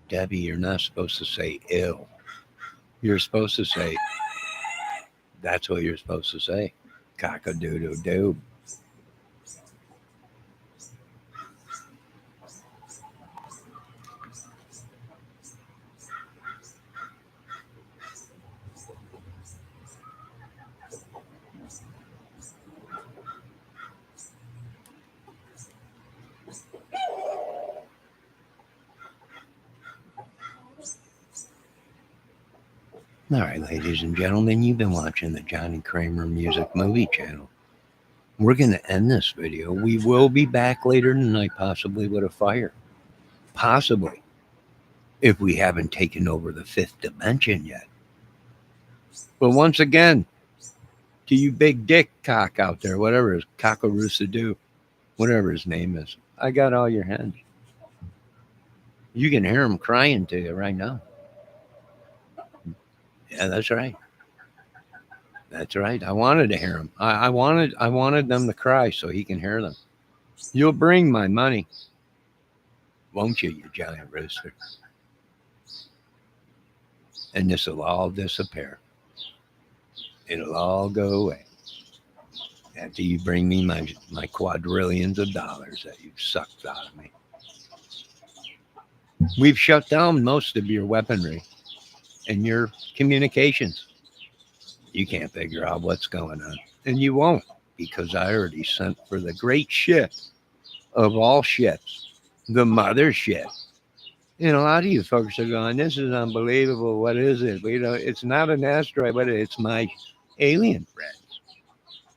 Debbie, you're not supposed to say ill. You're supposed to say, that's what you're supposed to say. Cock-a-doodle-doo. All right, ladies and gentlemen, you've been watching the Johnny Kramer Music Movie Channel. We're going to end this video. We will be back later tonight, possibly with a fire. Possibly. If we haven't taken over the fifth dimension yet. But once again, to you big dick cock out there, whatever his cock-a-roost-a-doo, whatever his name is, I got all your hens. You can hear him crying to you right now. Yeah, that's right. That's right. I wanted to hear him. I wanted them to cry so he can hear them. You'll bring my money, won't you, you giant rooster? And this will all disappear. It'll all go away after you bring me my quadrillions of dollars that you've sucked out of me. We've shut down most of your weaponry and your communications. You can't figure out what's going on. And you won't, because I already sent for the great ship of all ships, the mothership. And a lot of you folks are going, this is unbelievable. What is it? It's not an asteroid, but it's my alien friends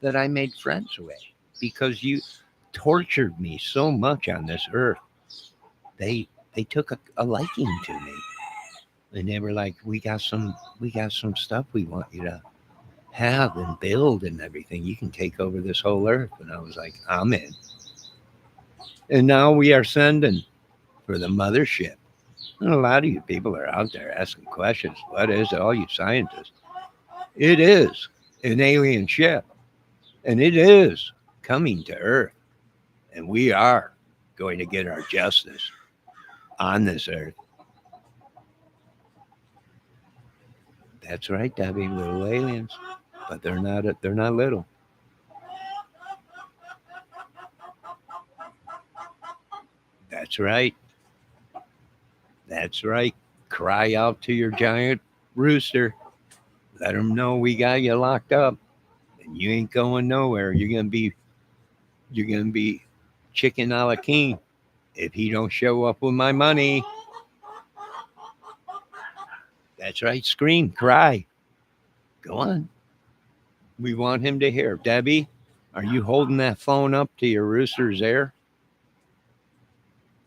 that I made friends with because you tortured me so much on this earth. They took a liking to me. And they were like, we got some stuff we want you to have and build and everything. You can take over this whole earth. And I was like, I'm in. And now we are sending for the mothership. And a lot of you people are out there asking questions. What is it? All you scientists. It is an alien ship. And it is coming to Earth. And we are going to get our justice on this earth. That's right, Debbie, little aliens. But they're not little. That's right. That's right. Cry out to your giant rooster. Let them know we got you locked up. And you ain't going nowhere. You're gonna be chicken a la king if he don't show up with my money. That's right. Scream, cry. Go on. We want him to hear. Debbie, are you holding that phone up to your rooster's ear?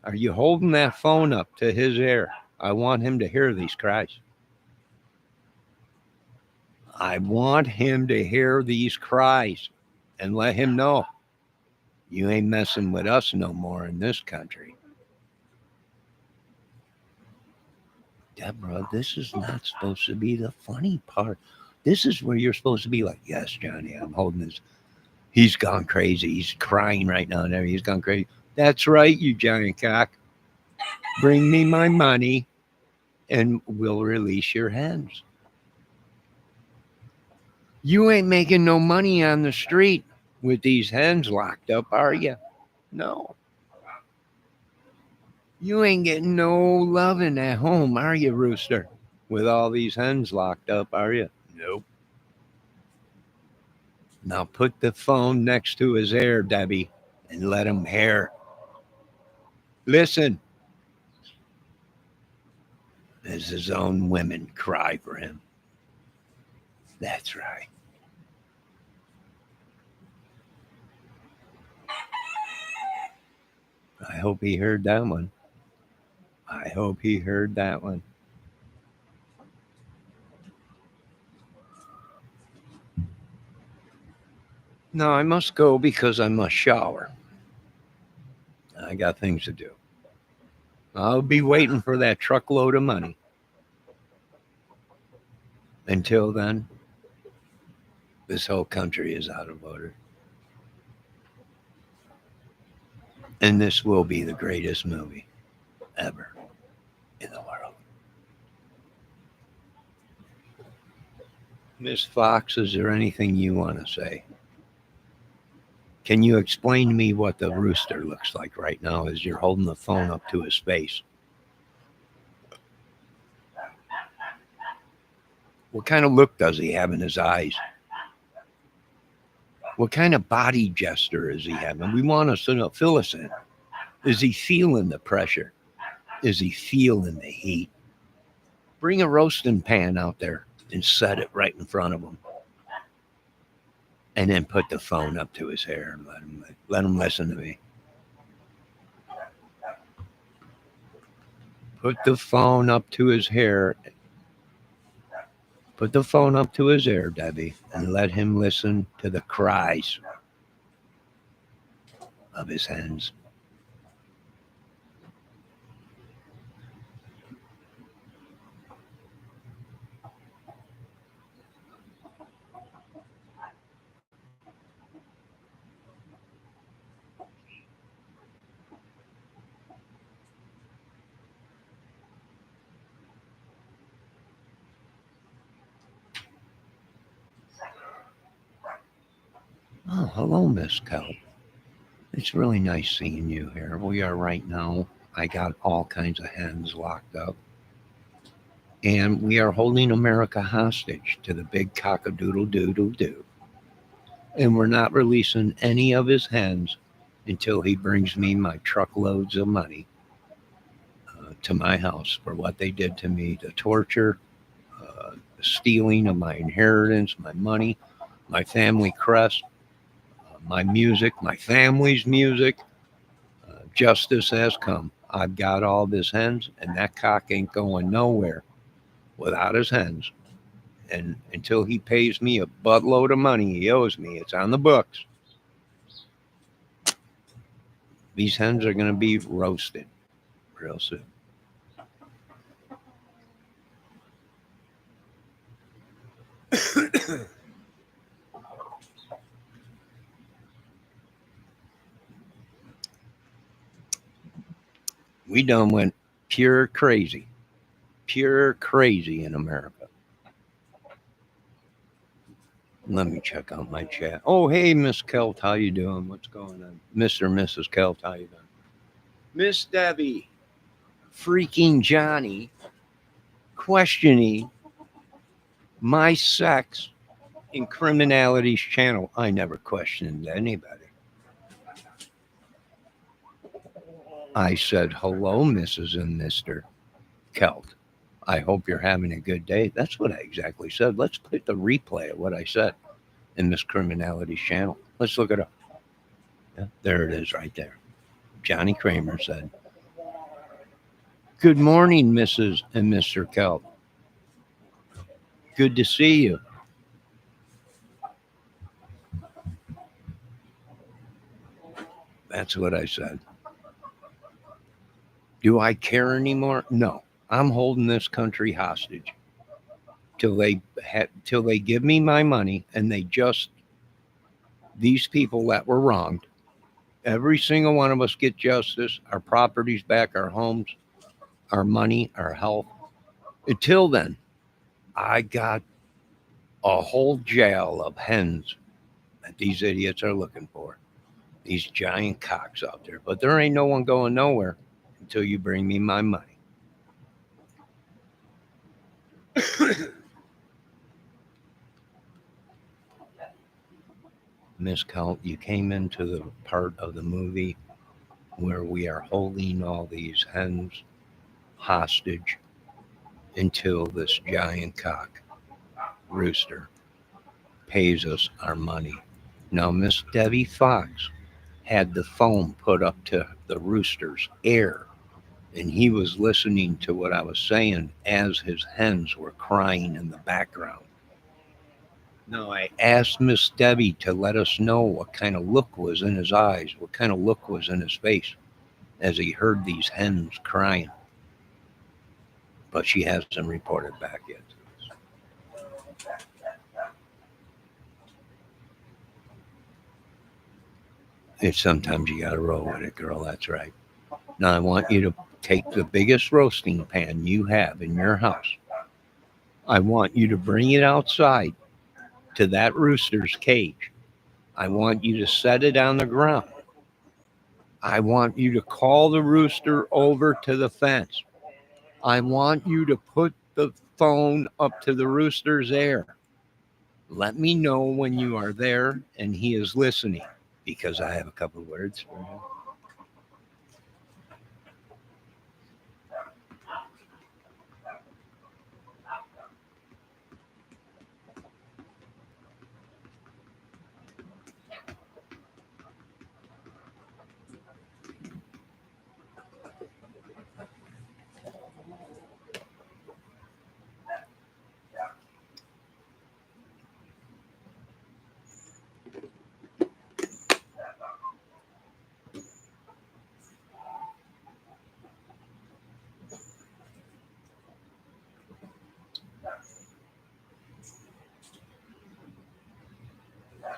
Are you holding that phone up to his ear? I want him to hear these cries. I want him to hear these cries and let him know you ain't messing with us no more in this country. Deborah, this is not supposed to be the funny part. This is where you're supposed to be like, yes, Johnny, I'm holding this. He's gone crazy. He's crying right now. And he's gone crazy. That's right, you giant cock. Bring me my money and we'll release your hens. You ain't making no money on the street with these hens locked up, are you? No. You ain't getting no loving at home, are you, rooster? With all these hens locked up, are you? Nope. Now put the phone next to his ear, Debbie, and let him hear. Listen. As his own women cry for him. That's right. I hope he heard that one. I hope he heard that one. No, I must go because I must shower. I got things to do. I'll be waiting for that truckload of money. Until then, this whole country is out of order. And this will be the greatest movie ever in the world. Miss Fox, is there anything you want to say? Can you explain to me what the rooster looks like right now as you're holding the phone up to his face? What kind of look does he have in his eyes? What kind of body gesture is he having? We want us to know, fill us in. Is he feeling the pressure? Is he feeling the heat? Bring a roasting pan out there and set it right in front of him. And then put the phone up to his hair and let him listen to me. Put the phone up to his hair. Put the phone up to his ear, Debbie, and let him listen to the cries of his hens. Oh, hello, Miss Kelp. It's really nice seeing you here. We are right now. I got all kinds of hens locked up. And we are holding America hostage to the big cock-a-doodle-doodle-doo. And we're not releasing any of his hens until he brings me my truckloads of money to my house for what they did to me, the torture, the stealing of my inheritance, my money, my family crest, my music, my family's music. Justice has come. I've got all his hens, and that cock ain't going nowhere without his hens. And until he pays me a buttload of money he owes me, it's on the books. These hens are going to be roasted real soon. We done went pure crazy in America. Let me check out my chat. Oh, hey, Miss Kelt, how you doing? What's going on? Mr. and Mrs. Kelt, how you doing? Miss Debbie, freaking Johnny, questioning my sex in Criminality's channel. I never questioned anybody. I said, hello, Mrs. and Mr. Kelt. I hope you're having a good day. That's what I exactly said. Let's put the replay of what I said in Miss Criminality's channel. Let's look it up. Yeah, there it is right there. Johnny Kramer said, good morning, Mrs. and Mr. Kelt. Good to see you. That's what I said. Do I care anymore? No. I'm holding this country hostage till they give me my money, and these people that were wronged, every single one of us get justice, our properties back, our homes, our money, our health. Until then, I got a whole jail of hens that these idiots are looking for. These giant cocks out there. But there ain't no one going nowhere until you bring me my money. Miss Count, you came into the part of the movie where we are holding all these hens hostage until this giant cock rooster pays us our money. Now, Miss Debbie Fox had the phone put up to the rooster's ear, and he was listening to what I was saying as his hens were crying in the background. No, I asked Miss Debbie to let us know what kind of look was in his eyes, what kind of look was in his face as he heard these hens crying. But she hasn't reported back yet. It's sometimes you gotta roll with it, girl. That's right. Now I want you to take the biggest roasting pan you have in your house. I want you to bring it outside to that rooster's cage. I want you to set it on the ground. I want you to call the rooster over to the fence. I want you to put the phone up to the rooster's ear. Let me know when you are there and he is listening, because I have a couple of words for him.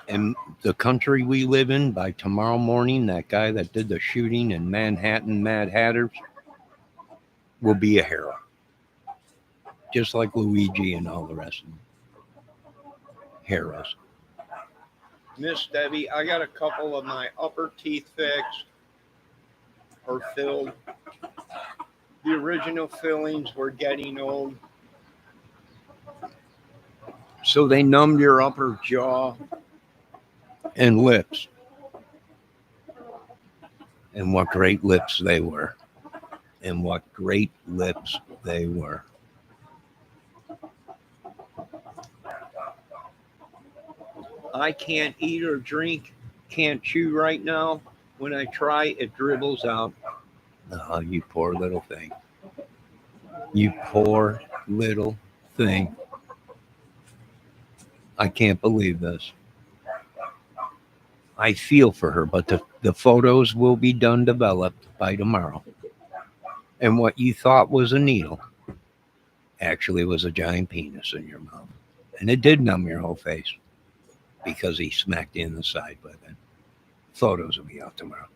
In the country we live in, by tomorrow morning, that guy that did the shooting in Manhattan, Mad Hatters, will be a hero. Just like Luigi and all the rest of them. Heroes. Miss Debbie, I got a couple of my upper teeth fixed or filled. The original fillings were getting old. So they numbed your upper jaw and lips. And what great lips they were. And what great lips they were. I can't eat or drink, can't chew right now. When I try, it dribbles out. Oh, you poor little thing. You poor little thing. I can't believe this. I feel for her, but the photos will be done, developed by tomorrow. And what you thought was a needle actually was a giant penis in your mouth. And it did numb your whole face because he smacked you in the side with it. Photos will be out tomorrow.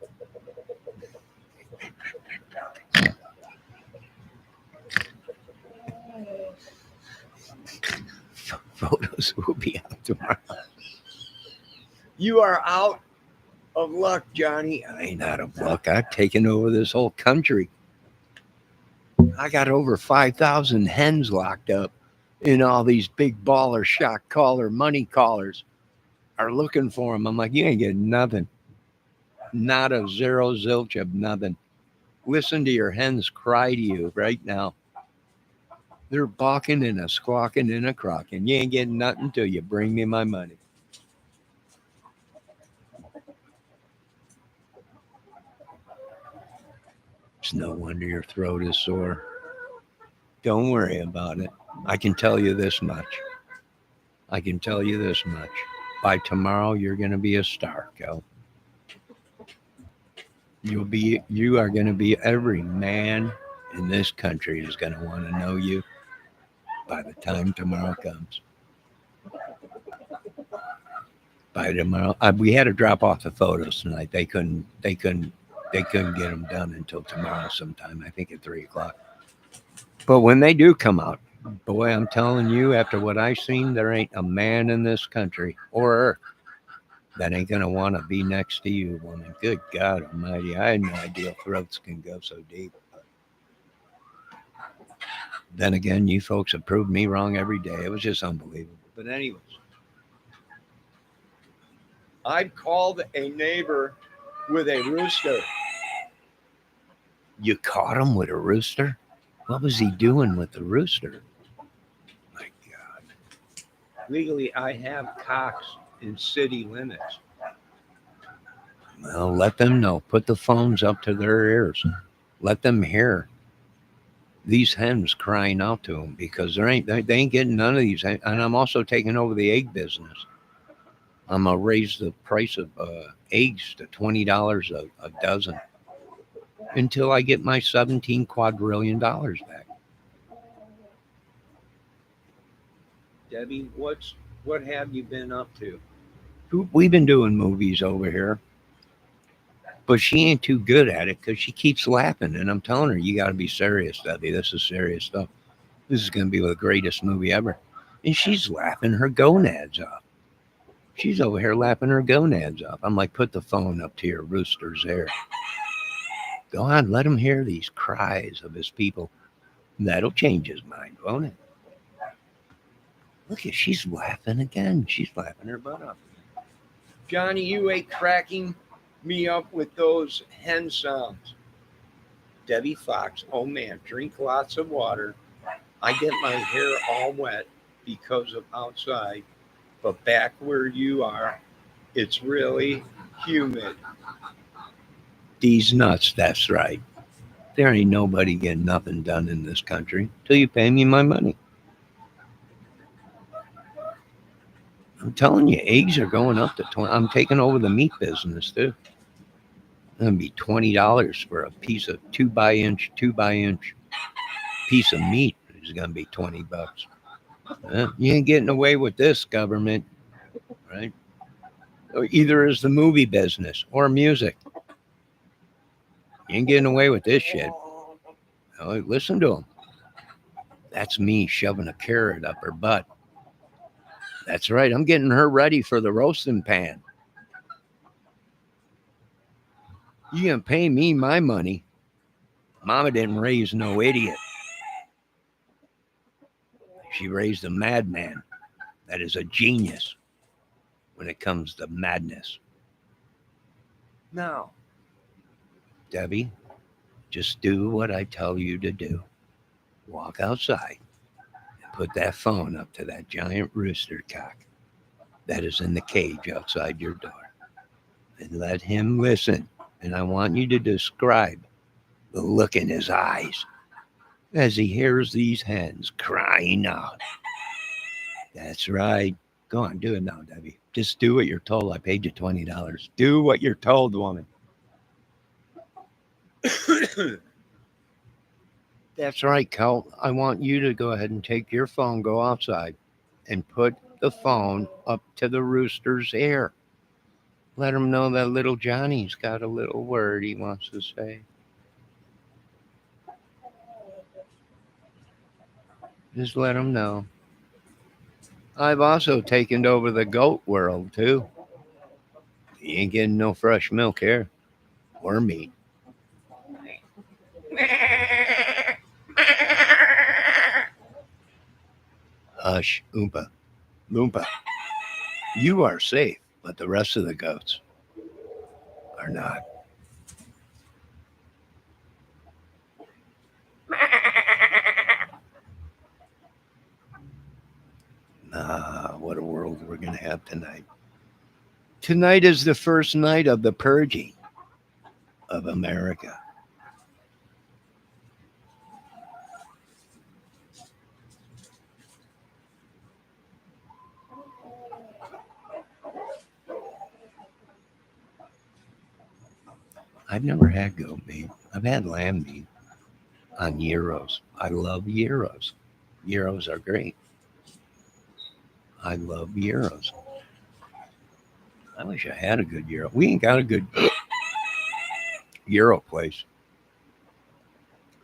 Photos will be out tomorrow. You are out of luck, Johnny. I ain't out of luck. I've taken over this whole country. I got over 5,000 hens locked up in all these big baller, shock collar, money callers are looking for them. I'm like, you ain't getting nothing. Not a zero zilch of nothing. Listen to your hens cry to you right now. They're balking and a squawking and a crocking. You ain't getting nothing till you bring me my money. It's no wonder your throat is sore. Don't worry about it. I can tell you this much. By tomorrow, you're going to be a star, Kel. You are going to be, every man in this country is going to want to know you by the time tomorrow comes. By tomorrow, we had to drop off the photos tonight. They couldn't get them done until tomorrow sometime, I think at 3:00. But when they do come out, boy, I'm telling you, after what I've seen, there ain't a man in this country or earth that ain't going to want to be next to you, woman. Good God almighty. I had no idea throats can go so deep. Then again, you folks have proved me wrong every day. It was just unbelievable. But anyways, I called a neighbor with a rooster. You caught him with a rooster? What was he doing with the rooster? My God. Legally, I have cocks in city limits. Well, let them know. Put the phones up to their ears. Let them hear. these hens crying out to them because they ain't getting none of these. And I'm also taking over the egg business. I'm gonna raise the price of eggs to $20 a dozen until I get my $17 quadrillion back. Debbie, what have you been up to? We've been doing movies over here, but she ain't too good at it because she keeps laughing. And I'm telling her, you got to be serious, Debbie. This is serious stuff. This is going to be the greatest movie ever. And she's laughing her gonads off. She's over here laughing her gonads off. I'm like, put the phone up to your rooster's ear. Go on, let him hear these cries of his people. That'll change his mind, won't it? Look at, she's laughing again. She's laughing her butt off. Johnny, you ain't cracking me up with those hen sounds. Debbie Fox, oh man, drink lots of water. I get my hair all wet because of outside, but back where you are, it's really humid. These nuts, that's right. There ain't nobody getting nothing done in this country till you pay me my money. I'm telling you, eggs are going up to 20. I'm taking over the meat business too. It's gonna be $20 for a piece of 2x inch piece of meat. It's gonna be $20. You ain't getting away with this, government, right? Or either is the movie business or music. You ain't getting away with this shit. Oh, listen to him. That's me shoving a carrot up her butt. That's right. I'm getting her ready for the roasting pan. You gonna pay me my money. Mama didn't raise no idiot. She raised a madman that is a genius when it comes to madness. Now, Debbie, just do what I tell you to do. Walk outside and put that phone up to that giant rooster cock that is in the cage outside your door. And let him listen. And I want you to describe the look in his eyes as he hears these hens crying out. That's right. Go on, do it now, Debbie. Just do what you're told. I paid you $20. Do what you're told, woman. That's right, Cal. I want you to go ahead and take your phone, go outside, and put the phone up to the rooster's ear. Let him know that little Johnny's got a little word he wants to say. Just let him know. I've also taken over the goat world, too. You ain't getting no fresh milk here or meat. Hush, Oompa, Loompa. You are safe, but the rest of the goats are not. What a world we're going to have tonight. Tonight is the first night of the purging of America. I've never had goat meat. I've had lamb meat on gyros. I love gyros. Gyros are great. I love gyros. I wish I had a good gyro. We ain't got a good gyro place.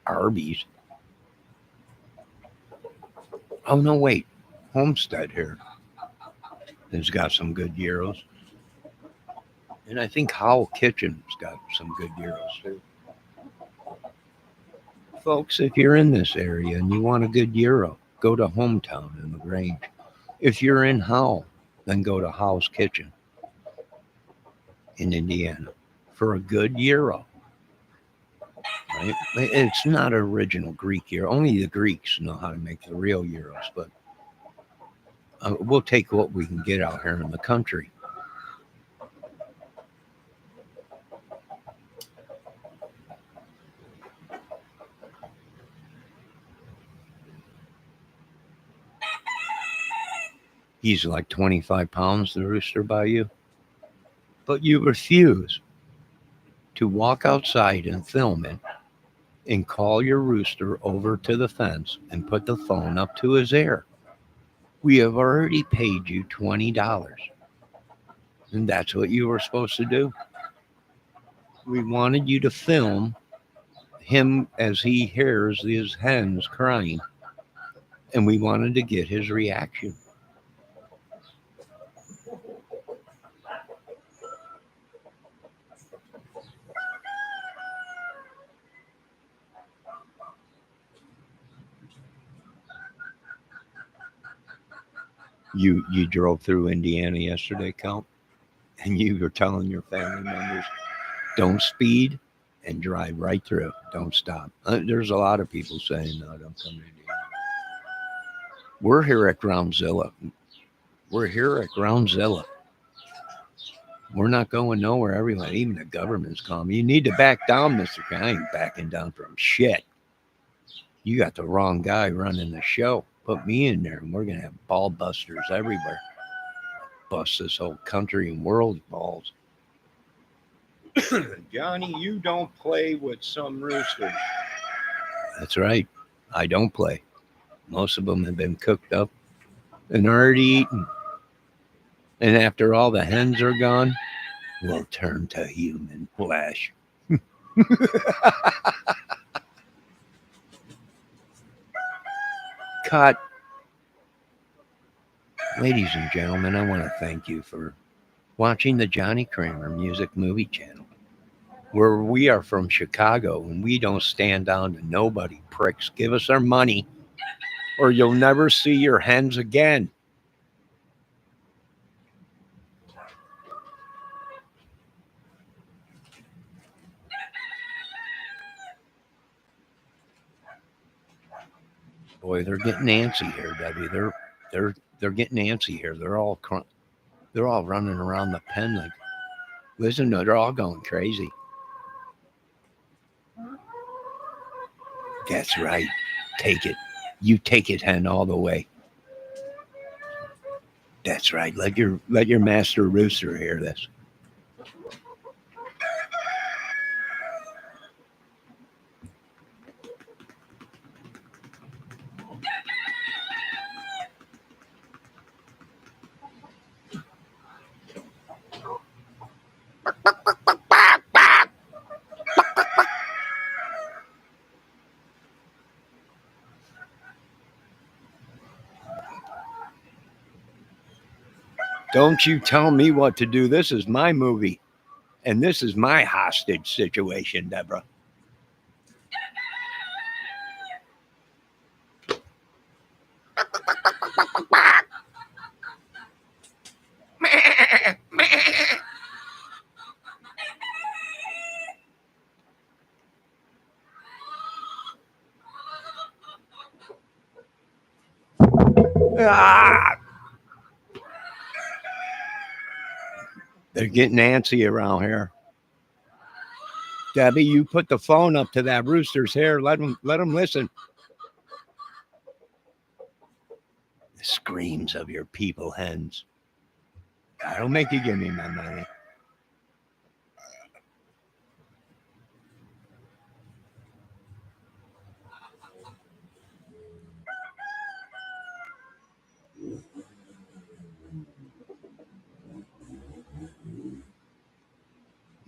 Arby's. Oh, no, wait. Homestead here has got some good gyros. And I think Howell Kitchen's got some good gyros too. Folks, if you're in this area and you want a good gyro, go to Hometown in LaGrange. If you're in Howell, then go to Howell's Kitchen in Indiana for a good gyro. Right? It's not original Greek gyro. Only the Greeks know how to make the real gyros, but we'll take what we can get out here in the country. He's like 25 pounds, the rooster by you. But you refuse to walk outside and film it and call your rooster over to the fence and put the phone up to his ear. We have already paid you $20. And that's what you were supposed to do. We wanted you to film him as he hears his hens crying. And we wanted to get his reaction. You drove through Indiana yesterday, Count, and you were telling your family members, don't speed and drive right through. Don't stop. There's a lot of people saying, no, don't come to Indiana. We're here at Groundzilla. We're not going nowhere. Everyone, even the government's calling. You need to back down, Mr. K. I ain't backing down from shit. You got the wrong guy running the show. Put me in there, and we're going to have ball busters everywhere. Bust this whole country and world balls. Johnny, you don't play with some roosters. That's right. I don't play. Most of them have been cooked up and already eaten. And after all the hens are gone, we'll turn to human flesh. Cut. Ladies and gentlemen, I want to thank you for watching the Johnny Kramer Music Movie Channel, where we are from Chicago and we don't stand down to nobody, pricks. Give us our money or you'll never see your hens again. Boy, they're getting antsy here, Debbie. They're getting antsy here. They're all running around the pen like, listen, no, they're all going crazy. That's right. Take it. You take it, hen, all the way. That's right. Let your master rooster hear this. Don't you tell me what to do. This is my movie. And this is my hostage situation, Deborah. Ah! They're getting antsy around here. Debbie, you put the phone up to that rooster's hair. Let him listen. The screams of your people hens. That'll make you give me my money.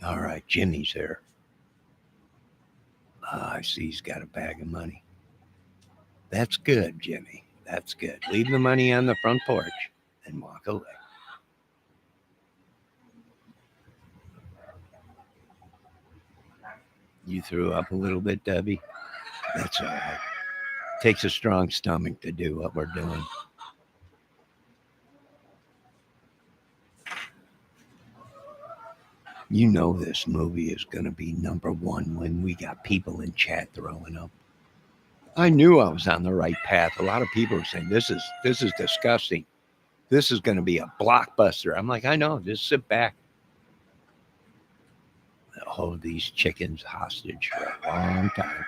All right, Jimmy's here. I see he's got a bag of money. That's good, Jimmy. That's good. Leave the money on the front porch and walk away. You threw up a little bit, Debbie? That's all right. Takes a strong stomach to do what we're doing. You know this movie is going to be #1 when we got people in chat throwing up. I knew I was on the right path. A lot of people are saying, this is disgusting. This is going to be a blockbuster. I'm like, I know. Just sit back. They'll hold these chickens hostage for a long time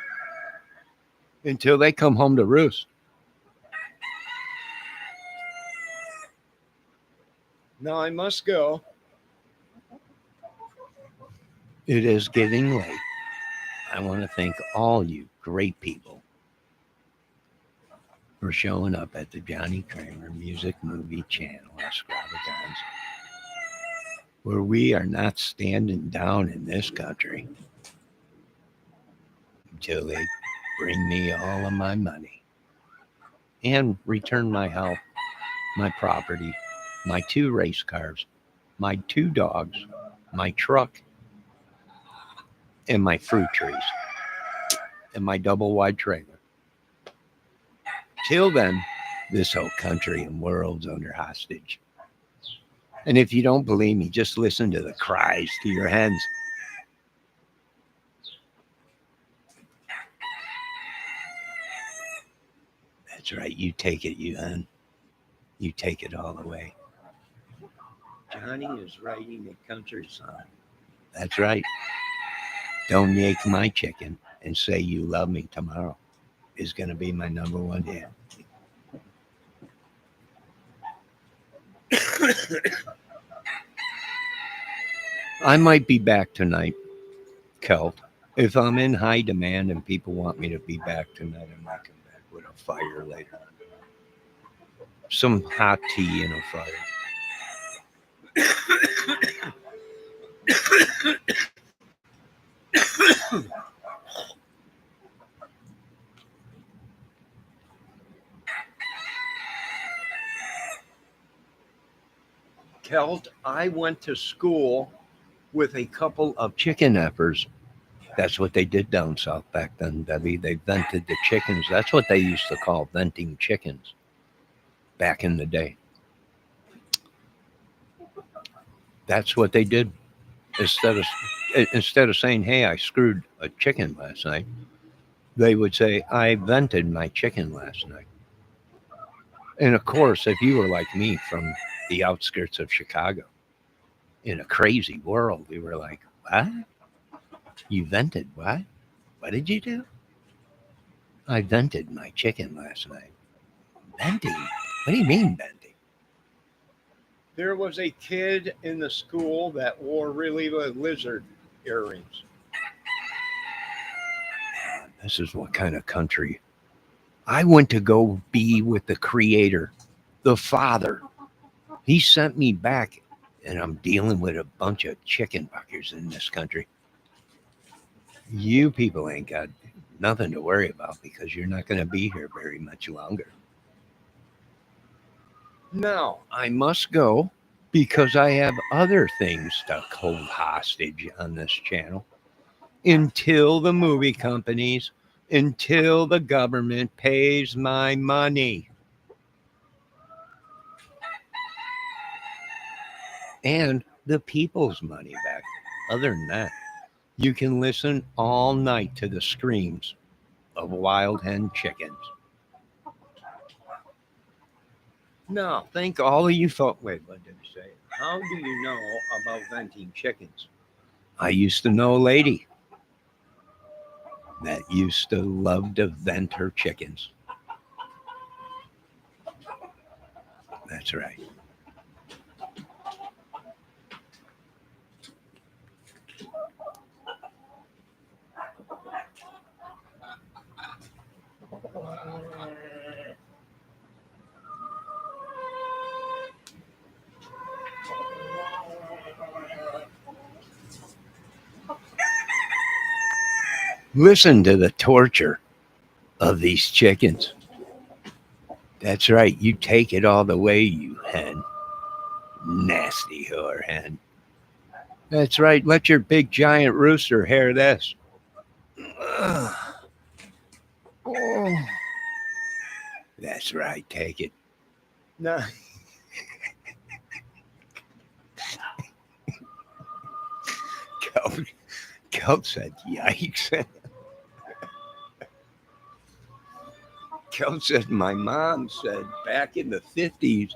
until they come home to roost. Now I must go. It is getting late. I want to thank all you great people for showing up at the Johnny Kramer Music Movie Channel Extravaganza, where we are not standing down in this country until they bring me all of my money and return my health, my property, my 2 race cars, my 2 dogs, my truck, and my fruit trees, and my double wide trailer. Till then, this whole country and world's under hostage. And if you don't believe me, just listen to the cries to your hens. That's right. You take it, you hen. You take it all the way. Johnny is writing a country song. That's right. Don't yank my chicken and say you love me tomorrow is going to be my number 1 hit. I might be back tonight, Celt. If I'm in high demand and people want me to be back tonight, I might come back with a fire later. Some hot tea and a fire. Celt, I went to school with a couple of chicken effers. That's what they did down south back then, Debbie. They vented the chickens. That's what they used to call venting chickens back in the day. That's what they did. Instead of saying, hey, I screwed a chicken last night, they would say, I vented my chicken last night. And of course, if you were like me from the outskirts of Chicago, in a crazy world, we were like, what? You vented what? What did you do? I vented my chicken last night. Venting? What do you mean venting? There was a kid in the school that wore really lizard earrings. This is what kind of country. I went to go be with the Creator, the Father. He sent me back, and I'm dealing with a bunch of chicken buckers in this country. You people ain't got nothing to worry about because you're not going to be here very much longer. Now, I must go because I have other things to hold hostage on this channel until the movie companies, until the government pays my money. And the people's money back. Other than that, you can listen all night to the screams of wild hen chickens. Now, thank all of you folks. Wait, what did I say? How do you know about venting chickens? I used to know a lady that used to love to vent her chickens. That's right. Listen to the torture of these chickens. That's right. You take it all the way, you hen. Nasty whore hen. That's right. Let your big giant rooster hear this. Oh. That's right. Take it. No. Kelp said, yikes. Kelp said, my mom said back in the 50s,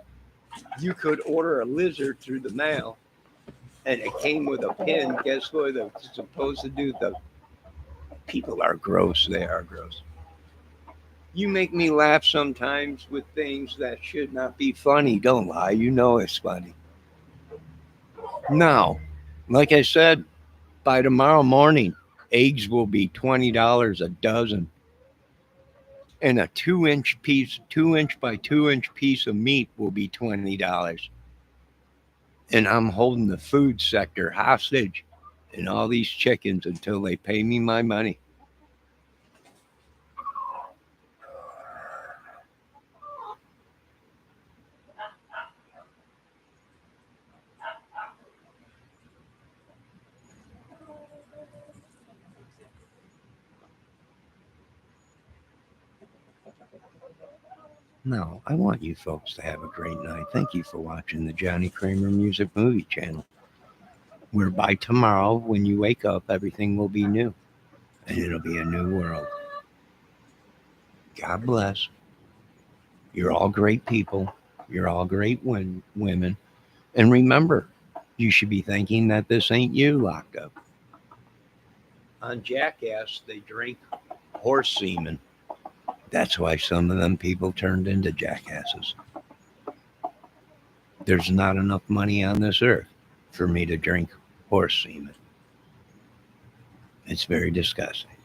you could order a lizard through the mail and it came with a pin. Guess what it's supposed to do? The people are gross. They are gross. You make me laugh sometimes with things that should not be funny. Don't lie. You know it's funny. Now, like I said, by tomorrow morning, eggs will be $20 a dozen. And a 2-inch piece, 2-inch by 2-inch piece of meat will be $20. And I'm holding the food sector hostage and all these chickens until they pay me my money. No, I want you folks to have a great night. Thank you for watching the Johnny Kramer Music Movie Channel, where by tomorrow, when you wake up, everything will be new and it'll be a new world. God bless. You're all great people. You're all great women. And remember, you should be thinking that this ain't you locked up. On Jackass, they drink horse semen. That's why some of them people turned into jackasses. There's not enough money on this earth for me to drink horse semen. It's very disgusting.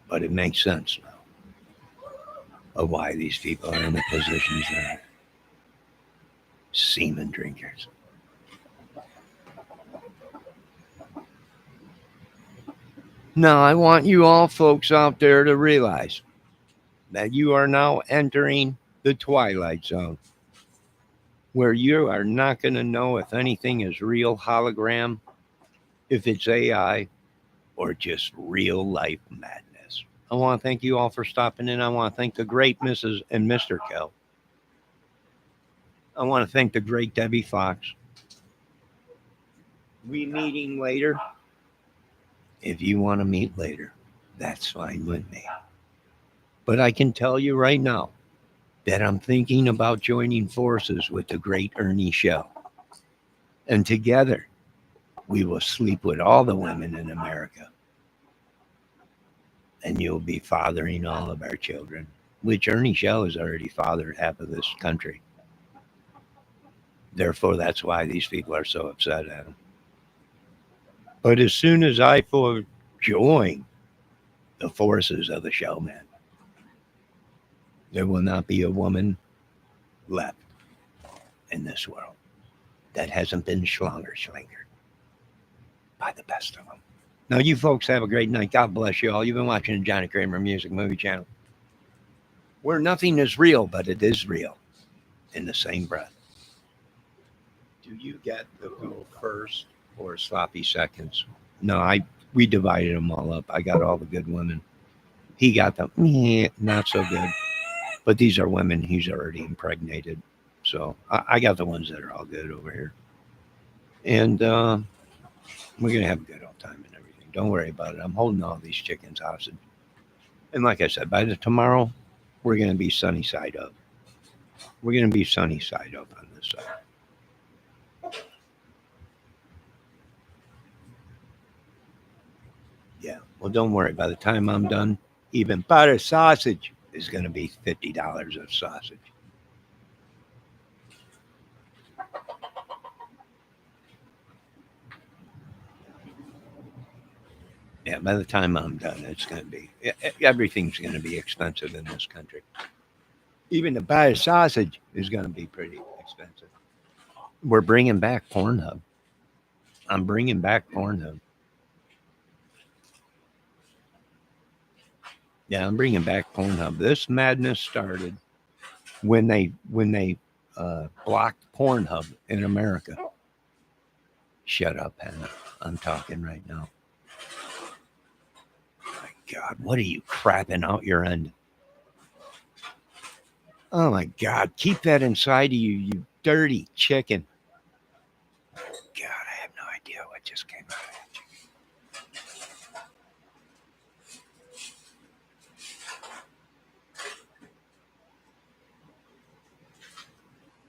But it makes sense now of why these people are in the positions they're in. Semen drinkers. Now, I want you all folks out there to realize that you are now entering the twilight zone, where you are not going to know if anything is real hologram, if it's AI, or just real life madness. I want to thank you all for stopping in. I want to thank the great Mrs. and Mr. Kell. I want to thank the great Debbie Fox. We meeting later. If you want to meet later, that's fine with me. But I can tell you right now that I'm thinking about joining forces with the great Ernie Shell. And together, we will sleep with all the women in America. And you'll be fathering all of our children, which Ernie Shell has already fathered half of this country. Therefore, that's why these people are so upset at him. But as soon as I join the forces of the Shellman, there will not be a woman left in this world that hasn't been schlingered by the best of them. Now, you folks have a great night. God bless you all. You've been watching the Johnny Kramer Music Movie Channel, where nothing is real, but it is real in the same breath. Do you get the go first or sloppy seconds? No, we divided them all up. I got all the good women. He got them not so good. But these are women he's already impregnated. So I got the ones that are all good over here. And we're going to have a good old time and everything. Don't worry about it. I'm holding all these chickens hostage. And like I said, by tomorrow, we're going to be sunny side up. We're going to be sunny side up on this side. Yeah, well, don't worry. By the time I'm done, even butter sausage is going to be $50 of sausage. Yeah, by the time I'm done, it's going to be, everything's going to be expensive in this country. Even the butter sausage is going to be pretty expensive. We're bringing back Pornhub. I'm bringing back Pornhub. Yeah, I'm bringing back Pornhub. This madness started when they blocked Pornhub in America. Shut up, Hannah. I'm talking right now. My God, what are you crapping out your end? Oh my God, keep that inside of you, you dirty chicken. God, I have no idea what just came out of that chicken.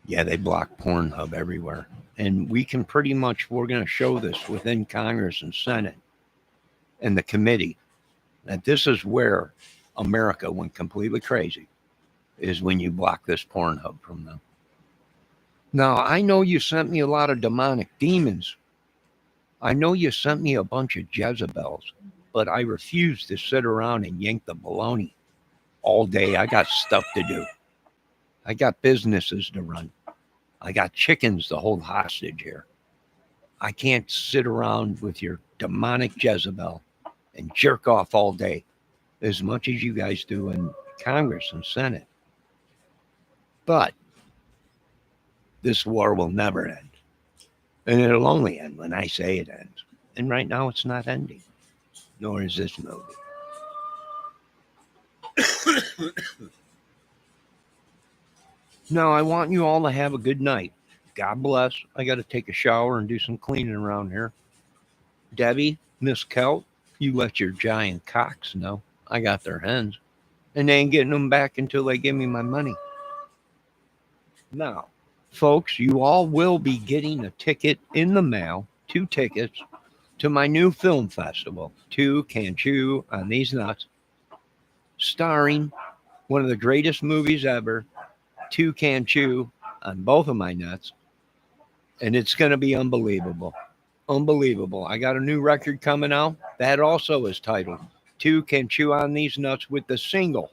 Yeah, they block Pornhub everywhere. And we're going to show this within Congress and Senate and the committee that this is where America went completely crazy, is when you block this Pornhub from them. Now, I know you sent me a lot of demonic demons. I know you sent me a bunch of Jezebels, but I refuse to sit around and yank the baloney all day. I got stuff to do. I got businesses to run. I got chickens to hold hostage here. I can't sit around with your demonic Jezebel and jerk off all day as much as you guys do in Congress and Senate. But this war will never end. And it'll only end when I say it ends. And right now it's not ending, nor is this movie. Now, I want you all to have a good night. God bless. I got to take a shower and do some cleaning around here. Debbie, Miss Kelt, you let your giant cocks know. I got their hens. And they ain't getting them back until they give me my money. Now, folks, you all will be getting a ticket in the mail, 2 tickets to my new film festival, 2 Can Chew on These Nuts, starring one of the greatest movies ever, 2 Can Chew on both of my nuts. And it's going to be unbelievable. Unbelievable. I got a new record coming out. That also is titled 2 Can Chew on These Nuts, with the single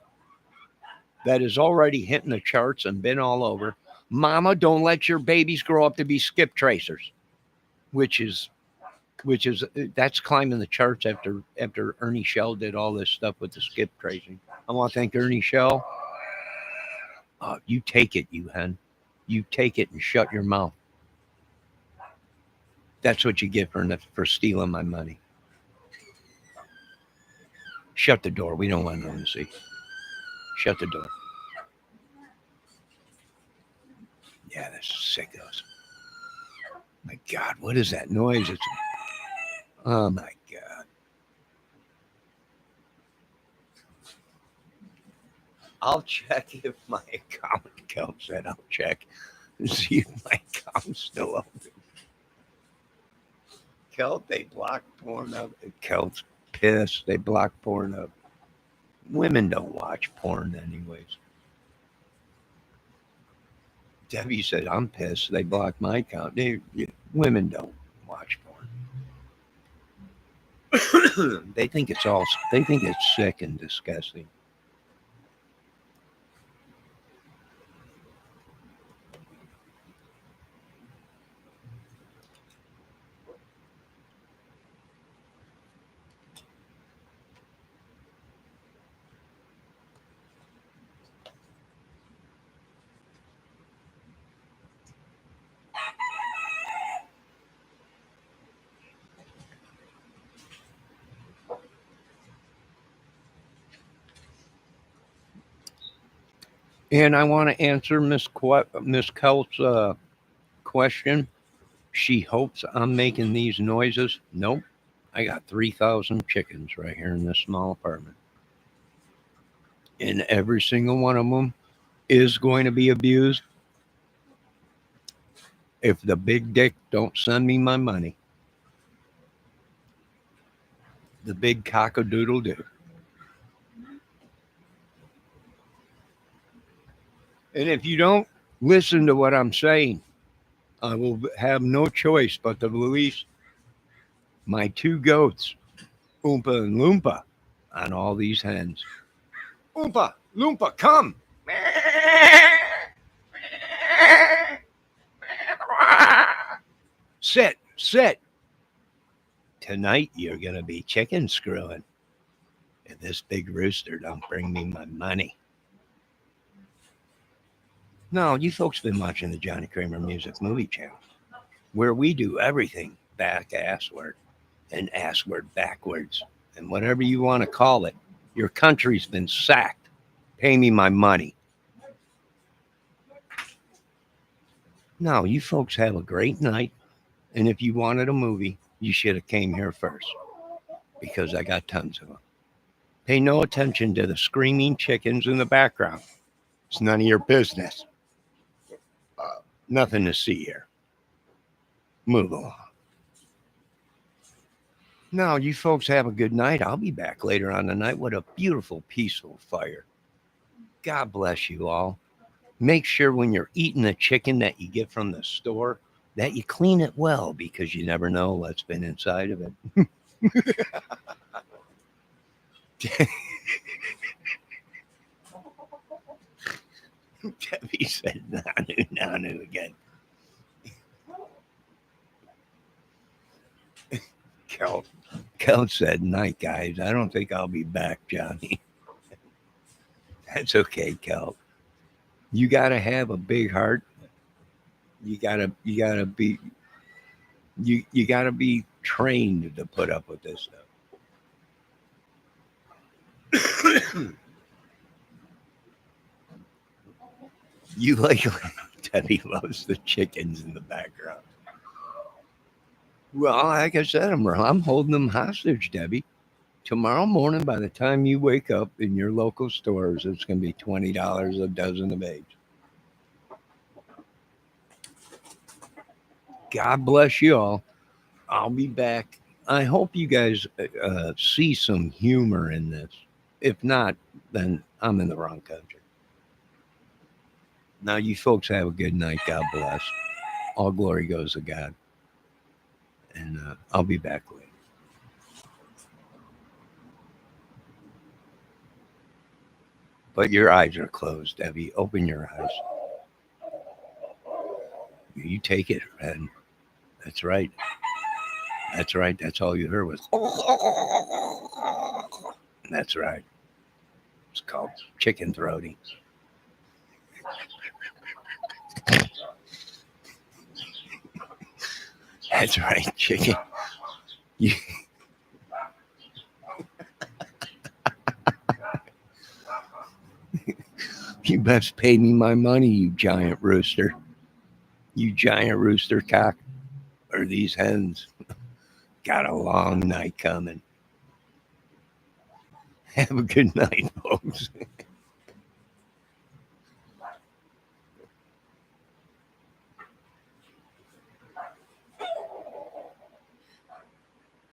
that is already hitting the charts and been all over. Mama, don't let your babies grow up to be skip tracers, which is that's climbing the charts after Ernie Shell did all this stuff with the skip tracing. I want to thank Ernie Shell. You take it, you hen. You take it and shut your mouth. That's what you get for stealing my money. Shut the door. We don't want no one to see. Shut the door. Yeah, that's sickos. My God, what is that noise? Oh my God. I'll check if my account comes in. I'll check and see if my account's still open. Kelt, they block porn up. Kelt's pissed. They block porn up. Women don't watch porn anyways. Debbie said, I'm pissed. They blocked my account. Women don't watch porn. They think it's sick and disgusting. And I want to answer Miss Kelt's question. She hopes I'm making these noises. Nope. I got 3,000 chickens right here in this small apartment. And every single one of them is going to be abused if the big dick don't send me my money. The big cockadoodle do. And if you don't listen to what I'm saying, I will have no choice but to release my 2 goats, Oompa and Loompa, on all these hens. Oompa, Loompa, come! Sit, sit. Tonight you're going to be chicken screwing if this big rooster don't bring me my money. No, you folks been watching the Johnny Kramer Music Movie Channel, where we do everything back-assward and assward backwards, and whatever you want to call it. Your country's been sacked. Pay me my money. No, you folks have a great night, and if you wanted a movie, you should have came here first, because I got tons of them. Pay no attention to the screaming chickens in the background. It's none of your business. Nothing to see here. Move along. Now, you folks have a good night. I'll be back later on tonight with a beautiful, peaceful fire. God bless you all. Make sure when you're eating the chicken that you get from the store that you clean it well, because you never know what's been inside of it. Debbie said, "Nanu, nanu" again. Kel said, "Night, guys. I don't think I'll be back, Johnny." That's okay, Kel. You gotta have a big heart. You gotta be you gotta be trained to put up with this stuff. You like Debbie loves the chickens in the background. Well, like I said, I'm holding them hostage, Debbie. Tomorrow morning, by the time you wake up in your local stores, it's going to be $20 a dozen of eggs. God bless you all. I'll be back. I hope you guys see some humor in this. If not, then I'm in the wrong country. Now, you folks have a good night. God bless. All glory goes to God. And I'll be back later. But your eyes are closed, Debbie. Open your eyes. You take it, and that's right. That's right. That's all you heard was. That's right. It's called chicken throating. That's right, chicken. You best pay me my money, you giant rooster. You giant rooster cock. Or these hens. Got a long night coming. Have a good night, folks.